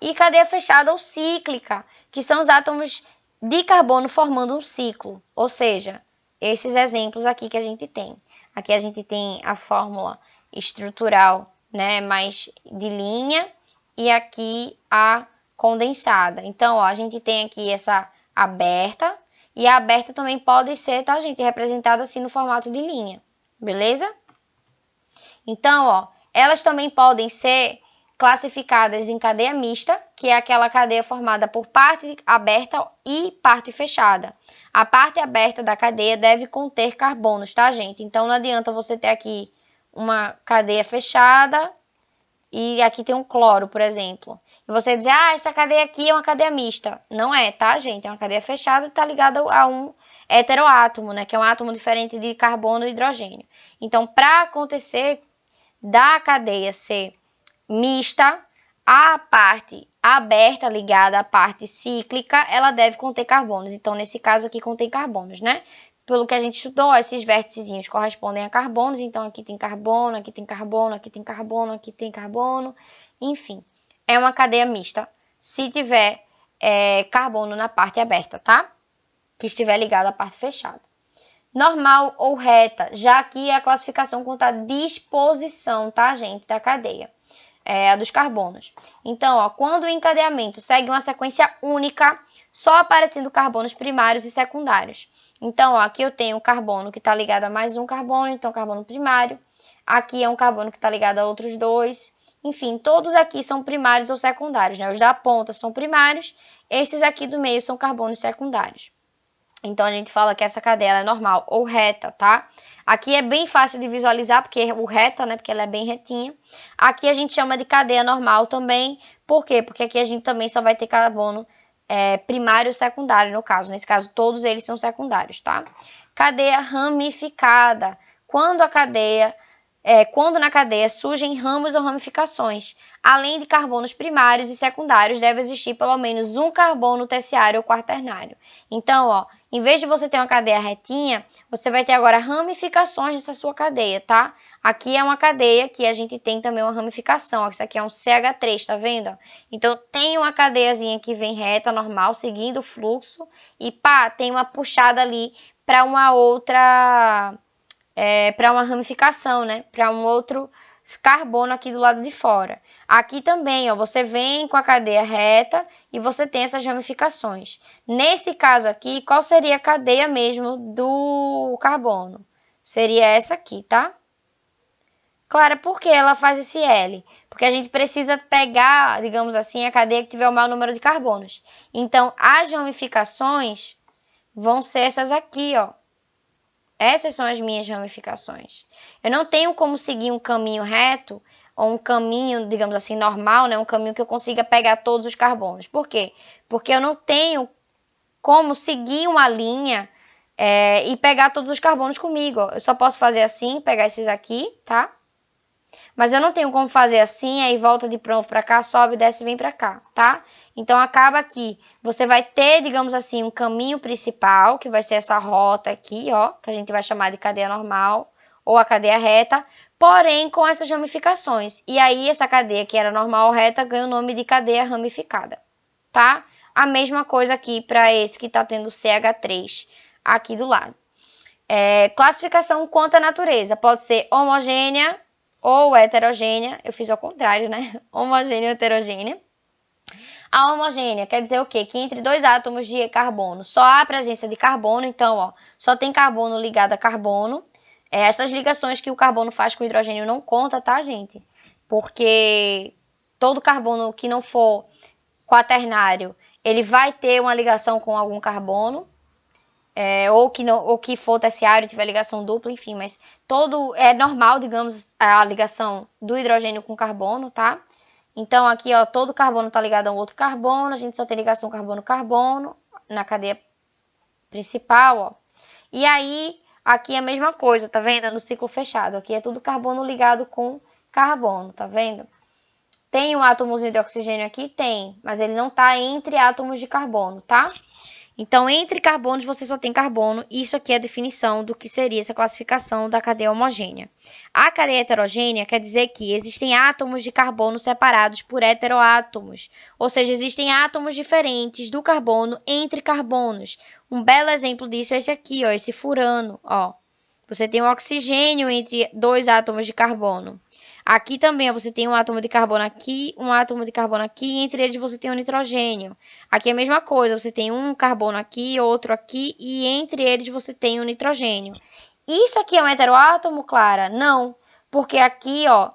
E cadeia fechada ou cíclica, que são os átomos de carbono formando um ciclo. Ou seja, esses exemplos aqui que a gente tem. Aqui a gente tem a fórmula estrutural, né, mais de linha, e aqui a condensada. Então, ó, a gente tem aqui essa aberta, e a aberta também pode ser, tá, gente, representada assim no formato de linha, beleza? Então, ó, elas também podem ser classificadas em cadeia mista, que é aquela cadeia formada por parte aberta e parte fechada. A parte aberta da cadeia deve conter carbonos, tá, gente? Então, não adianta você ter aqui uma cadeia fechada e aqui tem um cloro, por exemplo. E você dizer, essa cadeia aqui é uma cadeia mista. Não é, tá, gente? É uma cadeia fechada e está ligada a um heteroátomo, né? Que é um átomo diferente de carbono e hidrogênio. Então, para acontecer da cadeia ser mista, a parte aberta ligada à parte cíclica, ela deve conter carbonos. Então, nesse caso aqui, contém carbonos, né? Pelo que a gente estudou, esses vértices correspondem a carbonos. Então, aqui tem carbono, aqui tem carbono, aqui tem carbono, aqui tem carbono. Enfim, é uma cadeia mista se tiver carbono na parte aberta, tá? Que estiver ligado à parte fechada. Normal ou reta, já aqui é a classificação quanto à disposição, tá, gente, da cadeia. A dos carbonos. Então, ó, quando o encadeamento segue uma sequência única, só aparecendo carbonos primários e secundários. Então, ó, aqui eu tenho um carbono que está ligado a mais um carbono, então carbono primário. Aqui é um carbono que está ligado a outros 2. Enfim, todos aqui são primários ou secundários, né? Os da ponta são primários, esses aqui do meio são carbonos secundários. Então, a gente fala que essa cadeia é normal ou reta, tá? Aqui é bem fácil de visualizar, porque o reta, né? Porque ela é bem retinha. Aqui a gente chama de cadeia normal também. Por quê? Porque aqui a gente também só vai ter carbono primário e secundário, no caso. Nesse caso, todos eles são secundários, tá? Cadeia ramificada. Quando na cadeia surgem ramos ou ramificações. Além de carbonos primários e secundários, deve existir pelo menos um carbono terciário ou quaternário. Então, ó, em vez de você ter uma cadeia retinha, você vai ter agora ramificações dessa sua cadeia, tá? Aqui é uma cadeia que a gente tem também uma ramificação. Ó, isso aqui é um CH3, tá vendo? Então, tem uma cadeiazinha que vem reta, normal, seguindo o fluxo. E pá, tem uma puxada ali para uma outra... para uma ramificação, né? Para um outro carbono aqui do lado de fora. Aqui também, ó, você vem com a cadeia reta e você tem essas ramificações. Nesse caso aqui, qual seria a cadeia mesmo do carbono? Seria essa aqui, tá? Claro, por que ela faz esse L? Porque a gente precisa pegar, digamos assim, a cadeia que tiver o maior número de carbonos. Então, as ramificações vão ser essas aqui, ó. Essas são as minhas ramificações. Eu não tenho como seguir um caminho reto, ou um caminho, digamos assim, normal, né? Um caminho que eu consiga pegar todos os carbonos. Por quê? Porque eu não tenho como seguir uma linha e pegar todos os carbonos comigo. Ó. Eu só posso fazer assim, pegar esses aqui, tá? Mas eu não tenho como fazer assim, aí volta de pronto pra cá, sobe, desce e vem pra cá, tá? Então, acaba que você vai ter, digamos assim, um caminho principal, que vai ser essa rota aqui, ó, que a gente vai chamar de cadeia normal, ou a cadeia reta, porém com essas ramificações. E aí, essa cadeia que era normal ou reta ganha o nome de cadeia ramificada, tá? A mesma coisa aqui para esse que tá tendo CH3 aqui do lado. Classificação quanto à natureza, pode ser homogênea ou heterogênea. Eu fiz ao contrário, né? Homogênea ou heterogênea. A homogênea quer dizer o quê? Que entre dois átomos de carbono só há a presença de carbono, então, ó, só tem carbono ligado a carbono. Essas ligações que o carbono faz com o hidrogênio não conta, tá, gente? Porque todo carbono que não for quaternário, ele vai ter uma ligação com algum carbono. Ou que for terciário, tiver ligação dupla, enfim, mas todo é normal, digamos, a ligação do hidrogênio com carbono, tá? Então, aqui, ó, todo carbono tá ligado a um outro carbono, a gente só tem ligação carbono-carbono na cadeia principal, ó. E aí, aqui é a mesma coisa, tá vendo? No ciclo fechado, aqui é tudo carbono ligado com carbono, tá vendo? Tem um átomozinho de oxigênio aqui? Tem, mas ele não tá entre átomos de carbono, tá? Então, entre carbonos, você só tem carbono. Isso aqui é a definição do que seria essa classificação da cadeia homogênea. A cadeia heterogênea quer dizer que existem átomos de carbono separados por heteroátomos. Ou seja, existem átomos diferentes do carbono entre carbonos. Um belo exemplo disso é esse aqui, ó, esse furano. Ó. Você tem um oxigênio entre dois átomos de carbono. Aqui também você tem um átomo de carbono aqui, um átomo de carbono aqui, e entre eles você tem um nitrogênio. Aqui é a mesma coisa, você tem um carbono aqui, outro aqui, e entre eles você tem um nitrogênio. Isso aqui é um heteroátomo, Clara? Não, porque aqui, ó,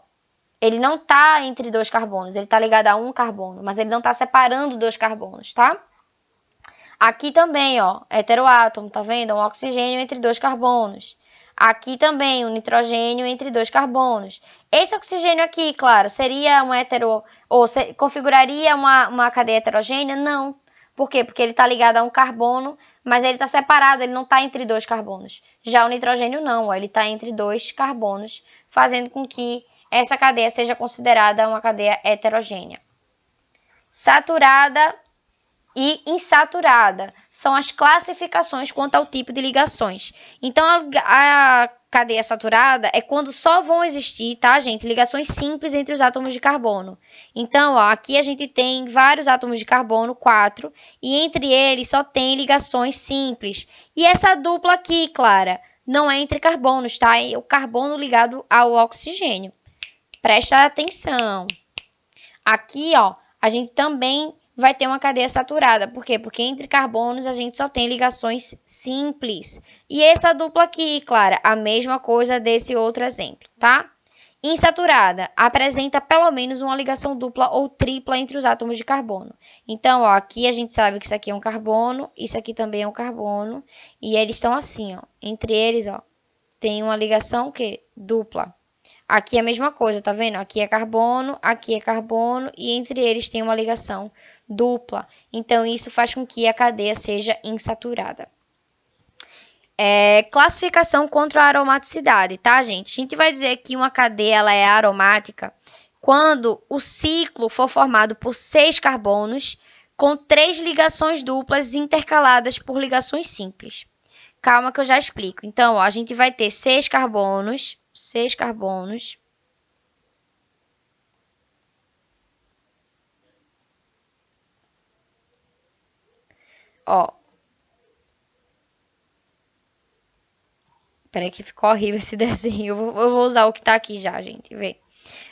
ele não está entre dois carbonos, ele está ligado a um carbono, mas ele não está separando dois carbonos, tá? Aqui também, ó, heteroátomo, tá vendo? Um oxigênio entre dois carbonos. Aqui também um nitrogênio entre dois carbonos. Esse oxigênio aqui, claro, seria um hetero... ou configuraria uma cadeia heterogênea? Não. Por quê? Porque ele está ligado a um carbono, mas ele está separado, ele não está entre dois carbonos. Já o nitrogênio não, ó, ele está entre dois carbonos, fazendo com que essa cadeia seja considerada uma cadeia heterogênea. Saturada e insaturada são as classificações quanto ao tipo de ligações. Então, a cadeia saturada é quando só vão existir, tá, gente, ligações simples entre os átomos de carbono. Então, ó, aqui a gente tem vários átomos de carbono, 4, e entre eles só tem ligações simples. E essa dupla aqui, Clara, não é entre carbonos, tá? É o carbono ligado ao oxigênio. Presta atenção. Aqui, ó, a gente também vai ter uma cadeia saturada. Por quê? Porque entre carbonos a gente só tem ligações simples. E essa dupla aqui, Clara, a mesma coisa desse outro exemplo, tá? Insaturada apresenta pelo menos uma ligação dupla ou tripla entre os átomos de carbono. Então, ó, aqui a gente sabe que isso aqui é um carbono, isso aqui também é um carbono, e eles estão assim, ó. Entre eles, ó, tem uma ligação que dupla. Aqui é a mesma coisa, tá vendo? Aqui é carbono e entre eles tem uma ligação dupla. Então, isso faz com que a cadeia seja insaturada. Classificação contra a aromaticidade, tá, gente? A gente vai dizer que uma cadeia ela é aromática quando o ciclo for formado por 6 carbonos com 3 ligações duplas intercaladas por ligações simples. Calma que eu já explico. Então, ó, a gente vai ter 6 carbonos. Ó. Peraí que ficou horrível esse desenho. Eu vou usar o que tá aqui já, gente. Vê.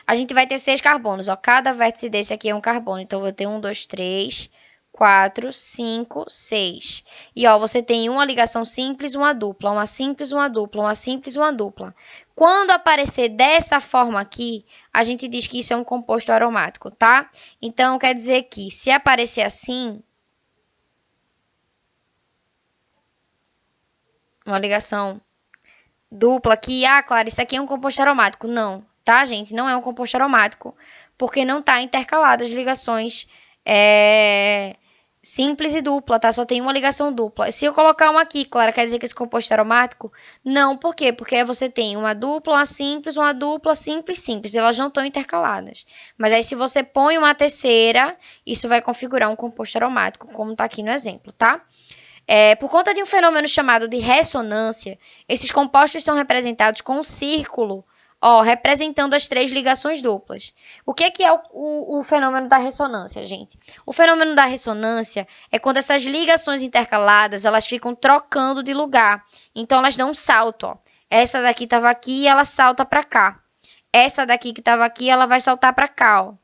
A gente vai ter 6 carbonos, ó. Cada vértice desse aqui é um carbono. Então, eu vou ter 1, 2, 3, 4, 5, 6. E, ó, você tem uma ligação simples, uma dupla, uma simples, uma dupla, uma simples, uma dupla. Quando aparecer dessa forma aqui, a gente diz que isso é um composto aromático, tá? Então, quer dizer que se aparecer assim, uma ligação dupla aqui, ah, claro, isso aqui é um composto aromático. Não, tá, gente? Não é um composto aromático, porque não está intercalado as ligações simples e dupla, tá? Só tem uma ligação dupla. Se eu colocar uma aqui, Clara, quer dizer que esse composto é aromático? Não, por quê? Porque você tem uma dupla simples, simples. Elas não estão intercaladas. Mas aí, se você põe uma terceira, isso vai configurar um composto aromático, como tá aqui no exemplo, tá? Por conta de um fenômeno chamado de ressonância, esses compostos são representados com um círculo, ó, representando as três ligações duplas. O que é o fenômeno da ressonância, gente? O fenômeno da ressonância é quando essas ligações intercaladas elas ficam trocando de lugar. Então elas dão um salto, ó. Essa daqui estava aqui e ela salta para cá. Essa daqui que estava aqui, ela vai saltar para cá, ó.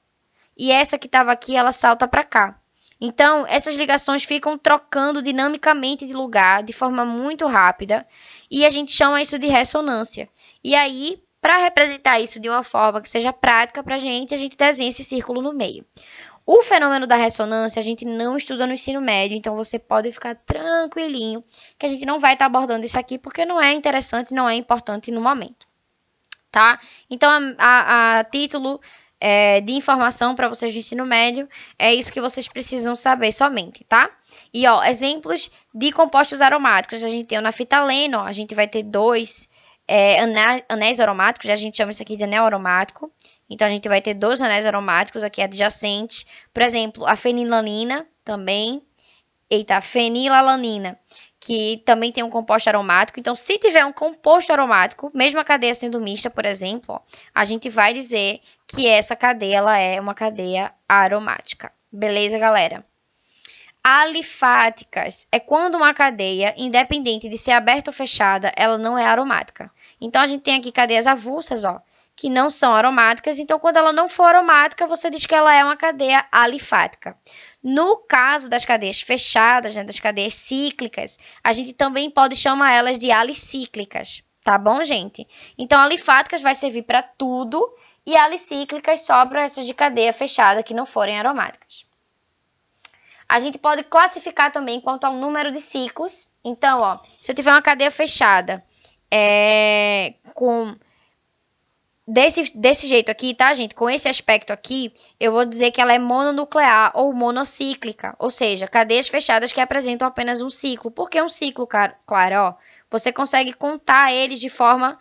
E essa que estava aqui, ela salta para cá. Então, essas ligações ficam trocando dinamicamente de lugar de forma muito rápida e a gente chama isso de ressonância. E aí, para representar isso de uma forma que seja prática para a gente desenha esse círculo no meio. O fenômeno da ressonância a gente não estuda no ensino médio, então você pode ficar tranquilinho que a gente não vai estar abordando isso aqui porque não é interessante, não é importante no momento, tá? Então, a título de informação para vocês do ensino médio, é isso que vocês precisam saber somente, tá? E, ó, exemplos de compostos aromáticos, a gente tem o naftaleno, ó, a gente vai ter dois anéis aromáticos, a gente chama isso aqui de anel aromático, então a gente vai ter dois anéis aromáticos aqui adjacentes, por exemplo, a fenilalina também, fenilalanina, que também tem um composto aromático. Então, se tiver um composto aromático, mesmo a cadeia sendo mista, por exemplo, ó, a gente vai dizer que essa cadeia ela é uma cadeia aromática. Beleza, galera? Alifáticas é quando uma cadeia, independente de ser aberta ou fechada, ela não é aromática. Então, a gente tem aqui cadeias avulsas, ó, que não são aromáticas. Então, quando ela não for aromática, você diz que ela é uma cadeia alifática. No caso das cadeias fechadas, né, das cadeias cíclicas, a gente também pode chamar elas de alicíclicas, tá bom, gente? Então, alifáticas vai servir para tudo e alicíclicas só para essas de cadeia fechada que não forem aromáticas. A gente pode classificar também quanto ao número de ciclos. Então, ó, se eu tiver uma cadeia fechada com desse jeito aqui, tá, gente? Com esse aspecto aqui, eu vou dizer que ela é mononuclear ou monocíclica. Ou seja, cadeias fechadas que apresentam apenas um ciclo. Por que um ciclo, claro? Ó, você consegue contar eles de forma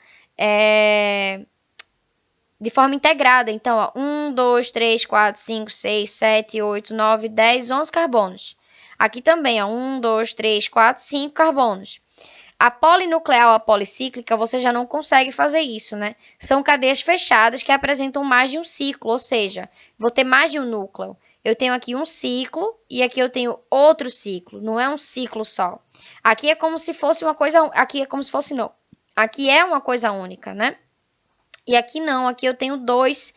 integrada. Então, ó, 1, 2, 3, 4, 5, 6, 7, 8, 9, 10, 11 carbonos. Aqui também, ó, 1, 2, 3, 4, 5 carbonos. A polinuclear ou a policíclica, você já não consegue fazer isso, né? São cadeias fechadas que apresentam mais de um ciclo, ou seja, vou ter mais de um núcleo. Eu tenho aqui um ciclo e aqui eu tenho outro ciclo, não é um ciclo só. Aqui é como se fosse uma coisa, aqui é como se fosse não. Aqui é uma coisa única, né? E aqui não, aqui eu tenho dois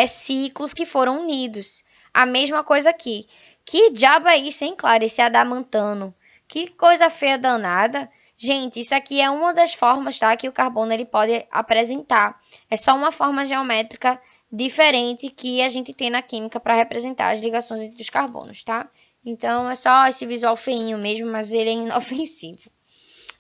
ciclos que foram unidos. A mesma coisa aqui. Que diabo é isso, hein, Clara? Esse adamantano. Que coisa feia danada. Gente, isso aqui é uma das formas, tá, que o carbono ele pode apresentar. É só uma forma geométrica diferente que a gente tem na química para representar as ligações entre os carbonos, tá? Então, é só esse visual feinho mesmo, mas ele é inofensivo.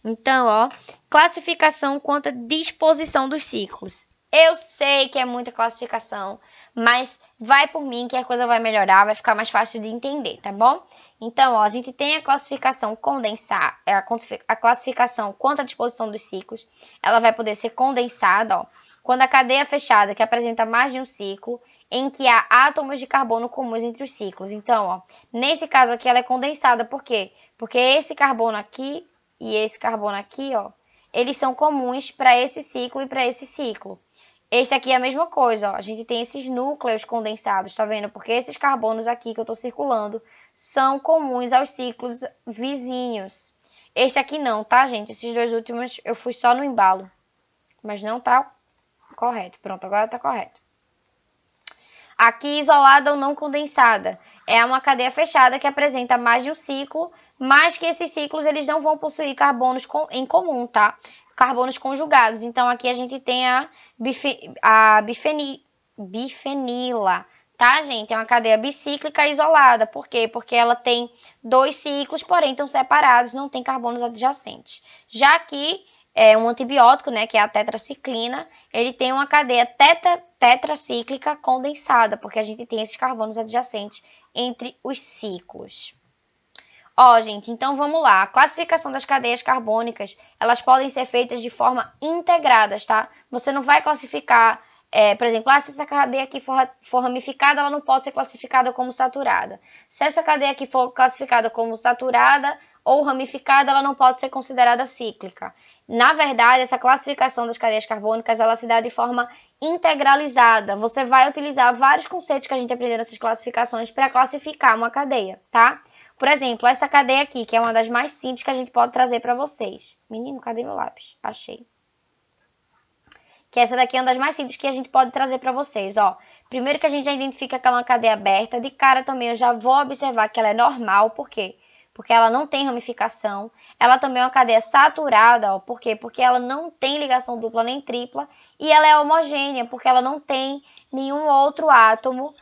Então, ó, classificação quanto à disposição dos ciclos. Eu sei que é muita classificação, mas vai por mim que a coisa vai melhorar, vai ficar mais fácil de entender, tá bom? Então, ó, a gente tem a classificação condensada, a classificação quanto à disposição dos ciclos, ela vai poder ser condensada, ó, quando a cadeia fechada, que apresenta mais de um ciclo, em que há átomos de carbono comuns entre os ciclos. Então, ó, nesse caso aqui ela é condensada, por quê? Porque esse carbono aqui e esse carbono aqui, ó, eles são comuns para esse ciclo e para esse ciclo. Esse aqui é a mesma coisa, ó. A gente tem esses núcleos condensados, tá vendo? Porque esses carbonos aqui que eu tô circulando são comuns aos ciclos vizinhos. Esse aqui não, tá, gente? Esses dois últimos eu fui só no embalo. Mas não tá correto. Pronto, agora tá correto. Aqui, isolada ou não condensada. É uma cadeia fechada que apresenta mais de um ciclo, mas que esses ciclos eles não vão possuir carbonos em comum, tá? Carbonos conjugados. Então, aqui a gente tem a bifenila, tá, gente? É uma cadeia bicíclica isolada. Por quê? Porque ela tem dois ciclos, porém estão separados, não tem carbonos adjacentes. Já que um antibiótico, né, que é a tetraciclina, ele tem uma cadeia tetracíclica condensada, porque a gente tem esses carbonos adjacentes entre os ciclos. Ó, gente, então vamos lá. A classificação das cadeias carbônicas, elas podem ser feitas de forma integradas, tá? Você não vai classificar, por exemplo, se essa cadeia aqui for ramificada, ela não pode ser classificada como saturada. Se essa cadeia aqui for classificada como saturada ou ramificada, ela não pode ser considerada cíclica. Na verdade, essa classificação das cadeias carbônicas, ela se dá de forma integralizada. Você vai utilizar vários conceitos que a gente aprendeu nessas classificações para classificar uma cadeia, tá? Por exemplo, essa cadeia aqui, que é uma das mais simples que a gente pode trazer para vocês. Menino, cadê meu lápis? Achei. Que essa daqui é uma das mais simples que a gente pode trazer para vocês, ó. Primeiro que a gente já identifica que ela é uma cadeia aberta. De cara também eu já vou observar que ela é normal. Por quê? Porque ela não tem ramificação. Ela também é uma cadeia saturada, ó. Por quê? Porque ela não tem ligação dupla nem tripla. E ela é homogênea, porque ela não tem nenhum outro átomo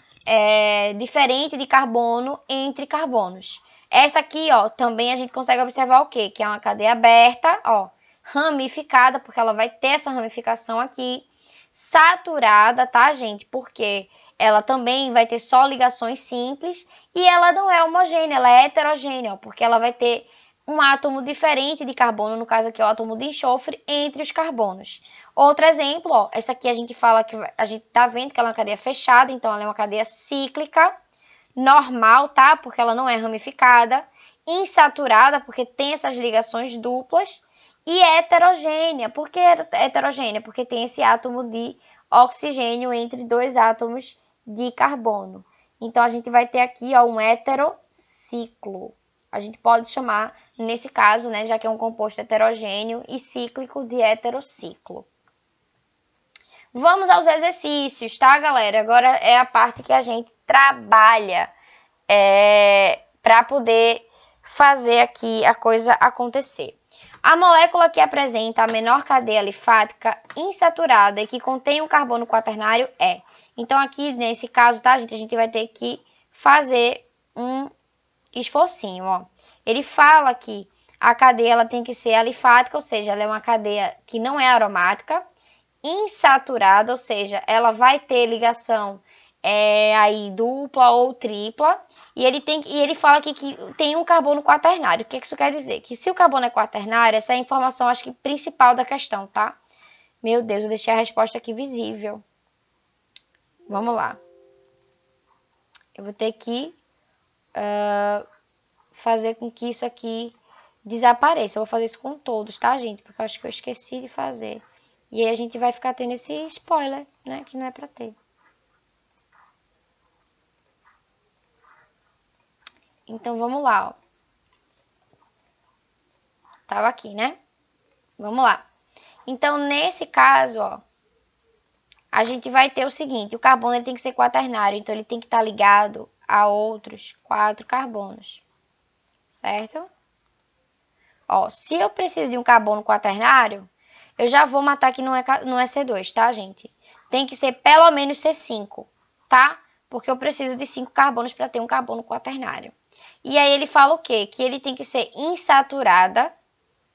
diferente de carbono entre carbonos. Essa aqui, ó, também a gente consegue observar o quê? Que é uma cadeia aberta, ó, ramificada, porque ela vai ter essa ramificação aqui, saturada, tá, gente? Porque ela também vai ter só ligações simples e ela não é homogênea, ela é heterogênea, ó, porque ela vai ter um átomo diferente de carbono, no caso aqui é o átomo de enxofre, entre os carbonos. Outro exemplo, ó, essa aqui a gente fala que a gente tá vendo que ela é uma cadeia fechada, então ela é uma cadeia cíclica, normal, tá? Porque ela não é ramificada, insaturada, porque tem essas ligações duplas, e heterogênea. Por que heterogênea? Porque tem esse átomo de oxigênio entre dois átomos de carbono. Então, a gente vai ter aqui, ó, um heterociclo. A gente pode chamar, nesse caso, né, já que é um composto heterogêneo e cíclico, de heterociclo. Vamos aos exercícios, tá, galera? Agora é a parte que a gente trabalha para poder fazer aqui a coisa acontecer. A molécula que apresenta a menor cadeia alifática insaturada e que contém um carbono quaternário é. Então, aqui nesse caso, tá, gente? A gente vai ter que fazer um esforcinho, ó. Ele fala que a cadeia ela tem que ser alifática, ou seja, ela é uma cadeia que não é aromática, insaturada, ou seja, ela vai ter ligação aí dupla ou tripla, e ele fala aqui que tem um carbono quaternário. O que isso quer dizer? Que se o carbono é quaternário, essa é a informação, acho que, principal da questão, tá? Meu Deus, eu deixei a resposta aqui visível. Vamos lá. Eu vou ter que fazer com que isso aqui desapareça. Eu vou fazer isso com todos, tá, gente? Porque eu acho que eu esqueci de fazer. E aí a gente vai ficar tendo esse spoiler, né? Que não é pra ter. Então, vamos lá, ó. Tava aqui, né? Vamos lá. Então, nesse caso, ó, a gente vai ter o seguinte, o carbono ele tem que ser quaternário, então ele tem que estar ligado a outros 4 carbonos, certo? Ó, se eu preciso de um carbono quaternário, eu já vou matar que não é C2, tá, gente? Tem que ser pelo menos C5, tá? Porque eu preciso de 5 carbonos para ter um carbono quaternário. E aí ele fala o quê? Que ele tem que ser insaturada,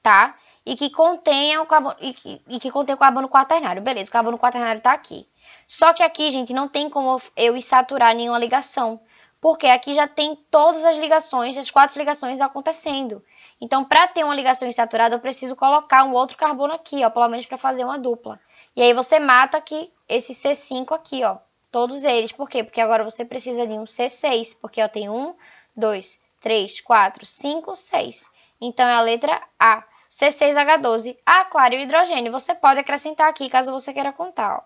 tá? E que contenha o carbono, e que contém o carbono quaternário. Beleza, o carbono quaternário tá aqui. Só que aqui, gente, não tem como eu insaturar nenhuma ligação. Porque aqui já tem todas as ligações, as 4 ligações acontecendo. Então, para ter uma ligação insaturada, eu preciso colocar um outro carbono aqui, ó, pelo menos para fazer uma dupla. E aí você mata aqui esse C5 aqui, ó, todos eles. Por quê? Porque agora você precisa de um C6, porque ó, tem 1, 2, 3, 4, 5, 6. Então, é a letra A. C6H12. Ah, claro, e o hidrogênio. Você pode acrescentar aqui, caso você queira contar, ó.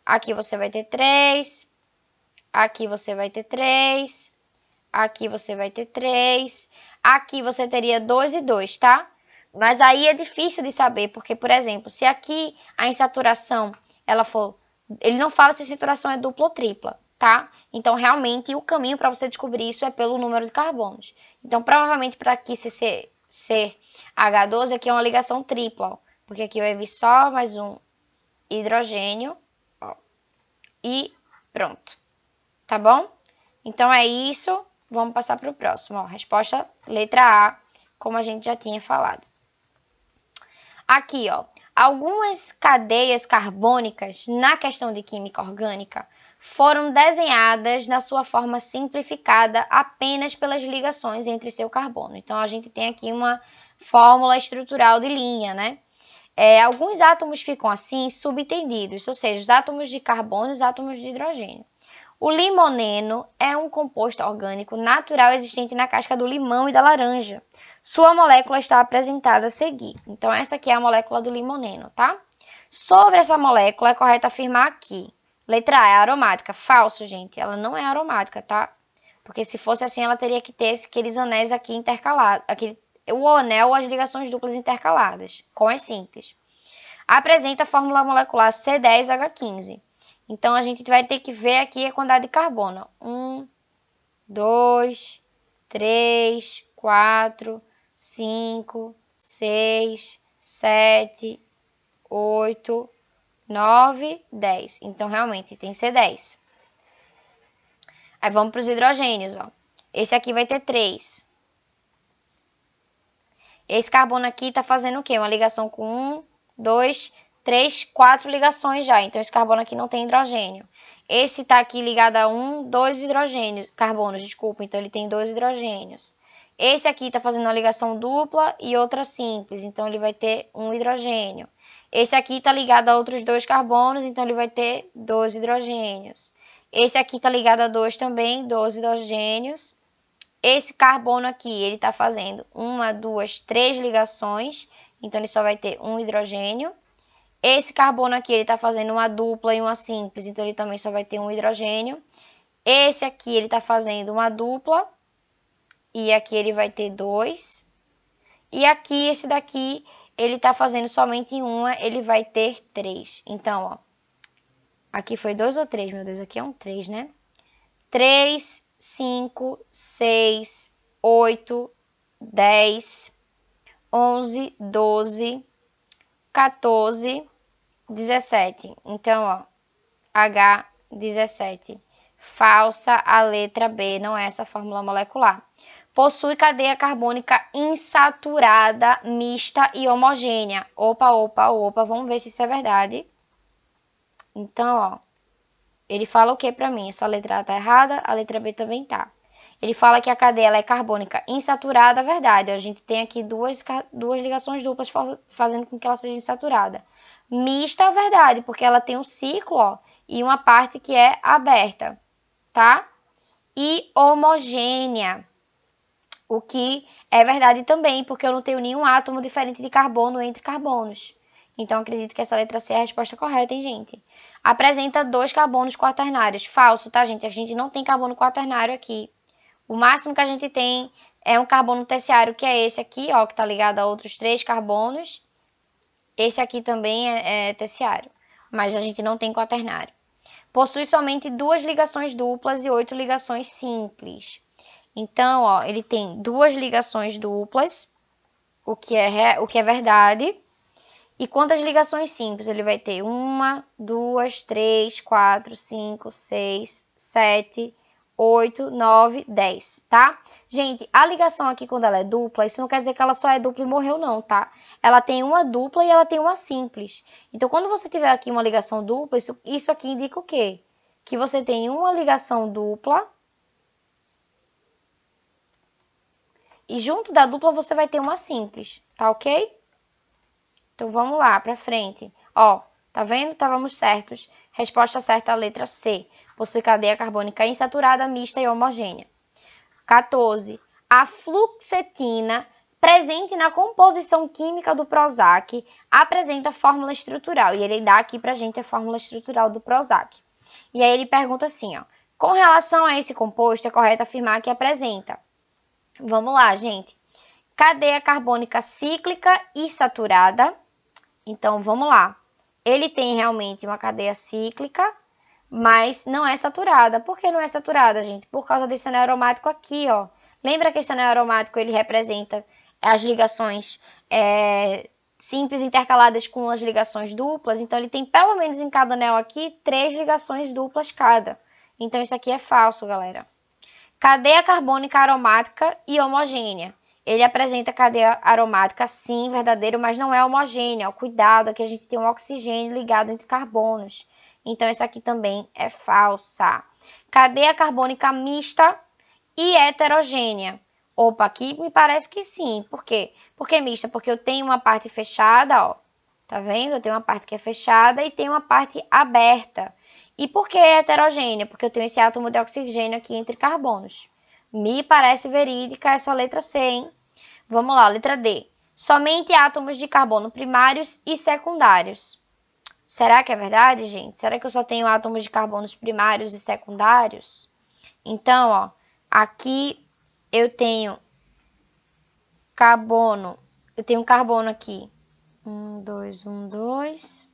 Aqui você vai ter 3. Aqui você vai ter 3. Aqui você vai ter 3. Aqui você teria 2 e 2, tá? Mas aí é difícil de saber, porque, por exemplo, se aqui a insaturação, ela for... Ele não fala se a insaturação é dupla ou tripla, tá? Então, realmente, o caminho para você descobrir isso é pelo número de carbonos. Então, provavelmente, para aqui ser H12, aqui é uma ligação tripla, ó. Porque aqui vai vir só mais um hidrogênio, ó. E pronto. Tá bom? Então, é isso. Vamos passar para o próximo. Ó, resposta letra A, como a gente já tinha falado. Aqui, ó, algumas cadeias carbônicas na questão de química orgânica foram desenhadas na sua forma simplificada apenas pelas ligações entre seu carbono. Então, a gente tem aqui uma fórmula estrutural de linha, né? Alguns átomos ficam assim subtendidos, ou seja, os átomos de carbono e os átomos de hidrogênio. O limoneno é um composto orgânico natural existente na casca do limão e da laranja. Sua molécula está apresentada a seguir. Então, essa aqui é a molécula do limoneno, tá? Sobre essa molécula, é correto afirmar aqui. Letra A, é aromática. Falso, gente. Ela não é aromática, tá? Porque se fosse assim, ela teria que ter aqueles anéis aqui intercalados. O anel ou as ligações duplas intercaladas. Com as simples. Apresenta a fórmula molecular C10H15. Então, a gente vai ter que ver aqui a quantidade de carbono. 1, 2, 3, 4, 5, 6, 7, 8, 9, 10. Então, realmente, tem C10. Aí, vamos para os hidrogênios, ó. Esse aqui vai ter 3. Esse carbono aqui tá fazendo o quê? Uma ligação com 1, 2, 3, 4 ligações já. Então, esse carbono aqui não tem hidrogênio. Esse tá aqui ligado a 2 hidrogênios, carbonos, desculpa. Então, ele tem 2 hidrogênios. Esse aqui tá fazendo uma ligação dupla e outra simples. Então, ele vai ter 1 hidrogênio. Esse aqui tá ligado a outros 2 carbonos. Então, ele vai ter 2 hidrogênios. Esse aqui tá ligado a 2 também, 2 hidrogênios. Esse carbono aqui, ele tá fazendo 1, 2, 3 ligações. Então, ele só vai ter 1 hidrogênio. Esse carbono aqui, ele tá fazendo uma dupla e uma simples. Então, ele também só vai ter 1 hidrogênio. Esse aqui, ele tá fazendo uma dupla. E aqui ele vai ter 2. E aqui, esse daqui, ele tá fazendo somente uma. Ele vai ter 3. Então, ó. Aqui foi 2 ou 3, meu Deus. Aqui é um 3, né? 3, 5, 6, 8, 10, 11, 12, 14, 17. Então, ó, H17. Falsa a letra B, não é essa a fórmula molecular. Possui cadeia carbônica insaturada, mista e homogênea. Opa, opa, opa, vamos ver se isso é verdade. Então, ó, ele fala o que pra mim? Essa letra A tá errada, a letra B também tá. Ele fala que a cadeia ela é carbônica insaturada, verdade. A gente tem aqui duas ligações duplas fazendo com que ela seja insaturada. Mista, verdade, porque ela tem um ciclo, ó, e uma parte que é aberta, tá? E homogênea, o que é verdade também, porque eu não tenho nenhum átomo diferente de carbono entre carbonos. Então, acredito que essa letra C é a resposta correta, hein, gente? Apresenta 2 carbonos quaternários. Falso, tá, gente? A gente não tem carbono quaternário aqui. O máximo que a gente tem é um carbono terciário, que é esse aqui, ó, que tá ligado a outros 3 carbonos. Esse aqui também é terciário, mas a gente não tem quaternário. Possui somente 2 ligações duplas e 8 ligações simples. Então, ó, ele tem 2 ligações duplas, o que é verdade. E quantas ligações simples? Ele vai ter 1, 2, 3, 4, 5, 6, 7, 8, 9, 10, tá? Gente, a ligação aqui, quando ela é dupla, isso não quer dizer que ela só é dupla e morreu, não, tá? Ela tem uma dupla e ela tem uma simples. Então, quando você tiver aqui uma ligação dupla, isso aqui indica o quê? Que você tem uma ligação dupla e junto da dupla você vai ter uma simples, tá ok? Então, vamos lá, pra frente. Ó, tá vendo? Estávamos certos. Resposta certa, a letra C. Possui cadeia carbônica insaturada, mista e homogênea. 14. A fluoxetina, presente na composição química do Prozac, apresenta fórmula estrutural. E ele dá aqui pra gente a fórmula estrutural do Prozac. E aí ele pergunta assim, ó. Com relação a esse composto, é correto afirmar que apresenta. Vamos lá, gente. Cadeia carbônica cíclica e saturada. Então, vamos lá. Ele tem realmente uma cadeia cíclica, mas não é saturada. Por que não é saturada, gente? Por causa desse anel aromático aqui, ó. Lembra que esse anel aromático, ele representa as ligações simples intercaladas com as ligações duplas? Então, ele tem pelo menos em cada anel aqui 3 ligações duplas cada. Então, isso aqui é falso, galera. Cadeia carbônica aromática e homogênea. Ele apresenta cadeia aromática, sim, verdadeiro, mas não é homogênea. Cuidado, aqui a gente tem um oxigênio ligado entre carbonos. Então, essa aqui também é falsa. Cadeia carbônica mista e heterogênea. Opa, aqui me parece que sim. Por quê? Por que mista? Porque eu tenho uma parte fechada, ó. Tá vendo? Eu tenho uma parte que é fechada e tenho uma parte aberta. E por que heterogênea? Porque eu tenho esse átomo de oxigênio aqui entre carbonos. Me parece verídica essa letra C, hein? Vamos lá, letra D. Somente átomos de carbono primários e secundários. Será que é verdade, gente? Será que eu só tenho átomos de carbonos primários e secundários? Então, ó, aqui eu tenho carbono. Eu tenho carbono aqui. 1, 2, 1, 2.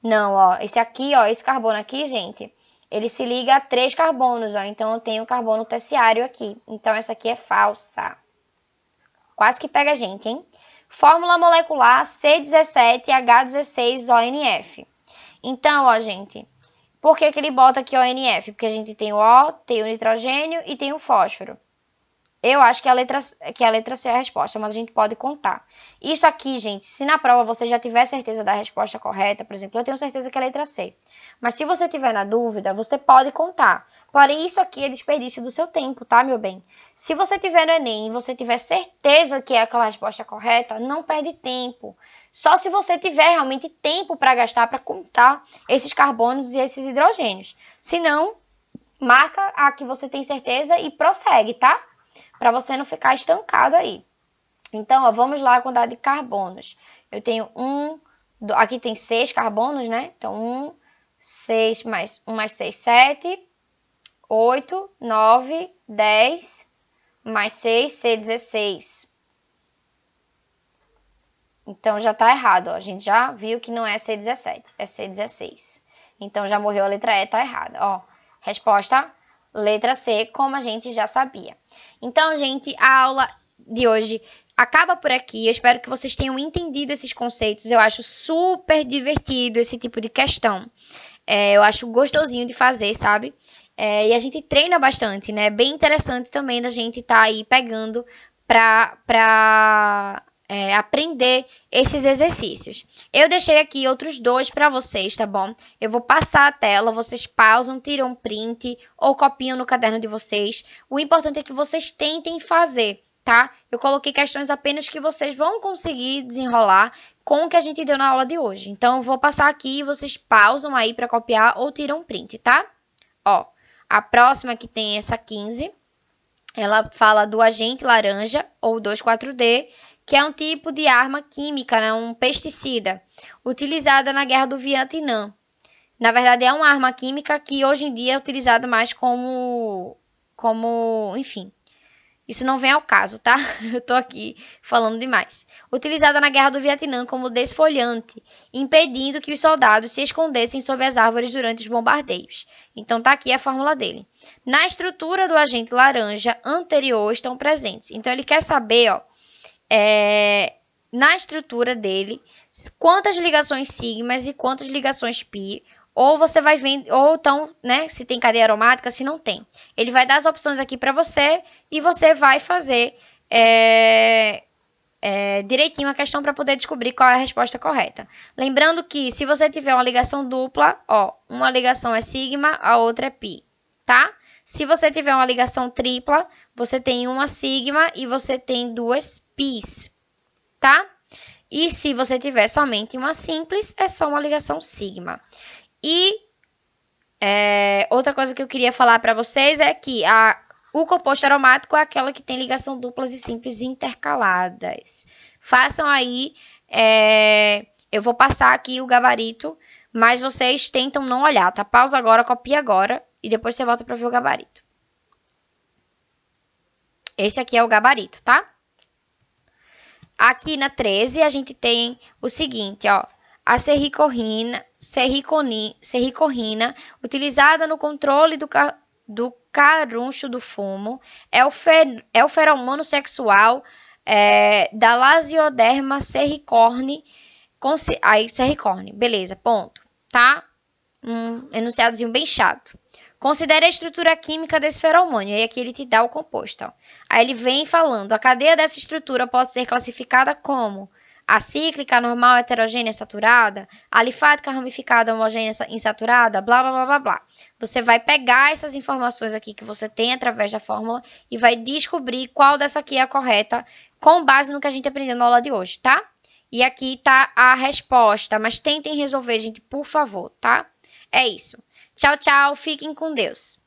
Não, ó, esse aqui, ó, esse carbono aqui, gente, ele se liga a 3 carbonos, ó. Então, eu tenho carbono terciário aqui. Então, essa aqui é falsa. Quase que pega a gente, hein? Fórmula molecular C17H16ONF. Então, ó, gente, por que ele bota aqui ONF? Porque a gente tem o O, tem o nitrogênio e tem o fósforo. Eu acho que a letra C é a resposta, mas a gente pode contar. Isso aqui, gente, se na prova você já tiver certeza da resposta correta, por exemplo, eu tenho certeza que é a letra C. Mas se você tiver na dúvida, você pode contar. Porém, isso aqui é desperdício do seu tempo, tá, meu bem? Se você tiver no Enem e você tiver certeza que é aquela resposta correta, não perde tempo. Só se você tiver realmente tempo para gastar para contar esses carbonos e esses hidrogênios. Se não, marca a que você tem certeza e prossegue, tá? Para você não ficar estancado aí. Então, ó, vamos lá a quantidade de carbonos. Eu tenho aqui tem 6 carbonos, né? Então, 6 mais 1 mais 6, 7, 8, 9, 10, mais 6, C16. Então, já tá errado, ó. A gente já viu que não é C17, é C16. Então, já morreu a letra E, tá errada, ó. Resposta, letra C, como a gente já sabia. Então, gente, a aula de hoje acaba por aqui. Eu espero que vocês tenham entendido esses conceitos. Eu acho super divertido esse tipo de questão. Eu acho gostosinho de fazer, sabe? E a gente treina bastante, né? Bem interessante também da gente estar aí pegando pra aprender esses exercícios. Eu deixei aqui outros 2 para vocês, tá bom? Eu vou passar a tela, vocês pausam, tiram um print ou copiam no caderno de vocês. O importante é que vocês tentem fazer, tá? Eu coloquei questões apenas que vocês vão conseguir desenrolar com o que a gente deu na aula de hoje. Então, eu vou passar aqui e vocês pausam aí para copiar ou tiram um print, tá? Ó, a próxima que tem essa 15, ela fala do agente laranja ou 2,4-D, que é um tipo de arma química, né, um pesticida, utilizada na Guerra do Vietnã. Na verdade, é uma arma química que hoje em dia é utilizada mais como enfim, isso não vem ao caso, tá? Eu tô aqui falando demais. Utilizada na Guerra do Vietnã como desfolhante, impedindo que os soldados se escondessem sob as árvores durante os bombardeios. Então tá aqui a fórmula dele. Na estrutura do agente laranja anterior estão presentes. Então ele quer saber, ó, na estrutura dele, quantas ligações sigmas e quantas ligações pi, ou você vai vendo, ou então, né, se tem cadeia aromática, se não tem. Ele vai dar as opções aqui para você e você vai fazer direitinho a questão para poder descobrir qual é a resposta correta. Lembrando que se você tiver uma ligação dupla, ó, uma ligação é sigma, a outra é pi, tá? Se você tiver uma ligação tripla, você tem uma sigma e você tem 2 pis, tá? E se você tiver somente uma simples, é só uma ligação sigma. E outra coisa que eu queria falar para vocês é que o composto aromático é aquela que tem ligação duplas e simples intercaladas. Façam aí, eu vou passar aqui o gabarito, mas vocês tentam não olhar, tá? Pausa agora, copia agora e depois você volta para ver o gabarito. Esse aqui é o gabarito, tá? Aqui na 13 a gente tem o seguinte, ó. A serricorrina, utilizada no controle do caruncho do fumo, é o feromônio sexual da Lasioderma serricorni. Aí, serricorni, beleza, ponto, tá? Enunciadozinho bem chato. Considere a estrutura química desse feromônio. E aqui ele te dá o composto. Ó. Aí ele vem falando. A cadeia dessa estrutura pode ser classificada como acíclica, normal, heterogênea, saturada, alifática, ramificada, homogênea, insaturada, blá, blá, blá, blá, blá. Você vai pegar essas informações aqui que você tem através da fórmula e vai descobrir qual dessa aqui é a correta com base no que a gente aprendeu na aula de hoje, tá? E aqui tá a resposta, mas tentem resolver, gente, por favor, tá? É isso. Tchau, tchau, fiquem com Deus.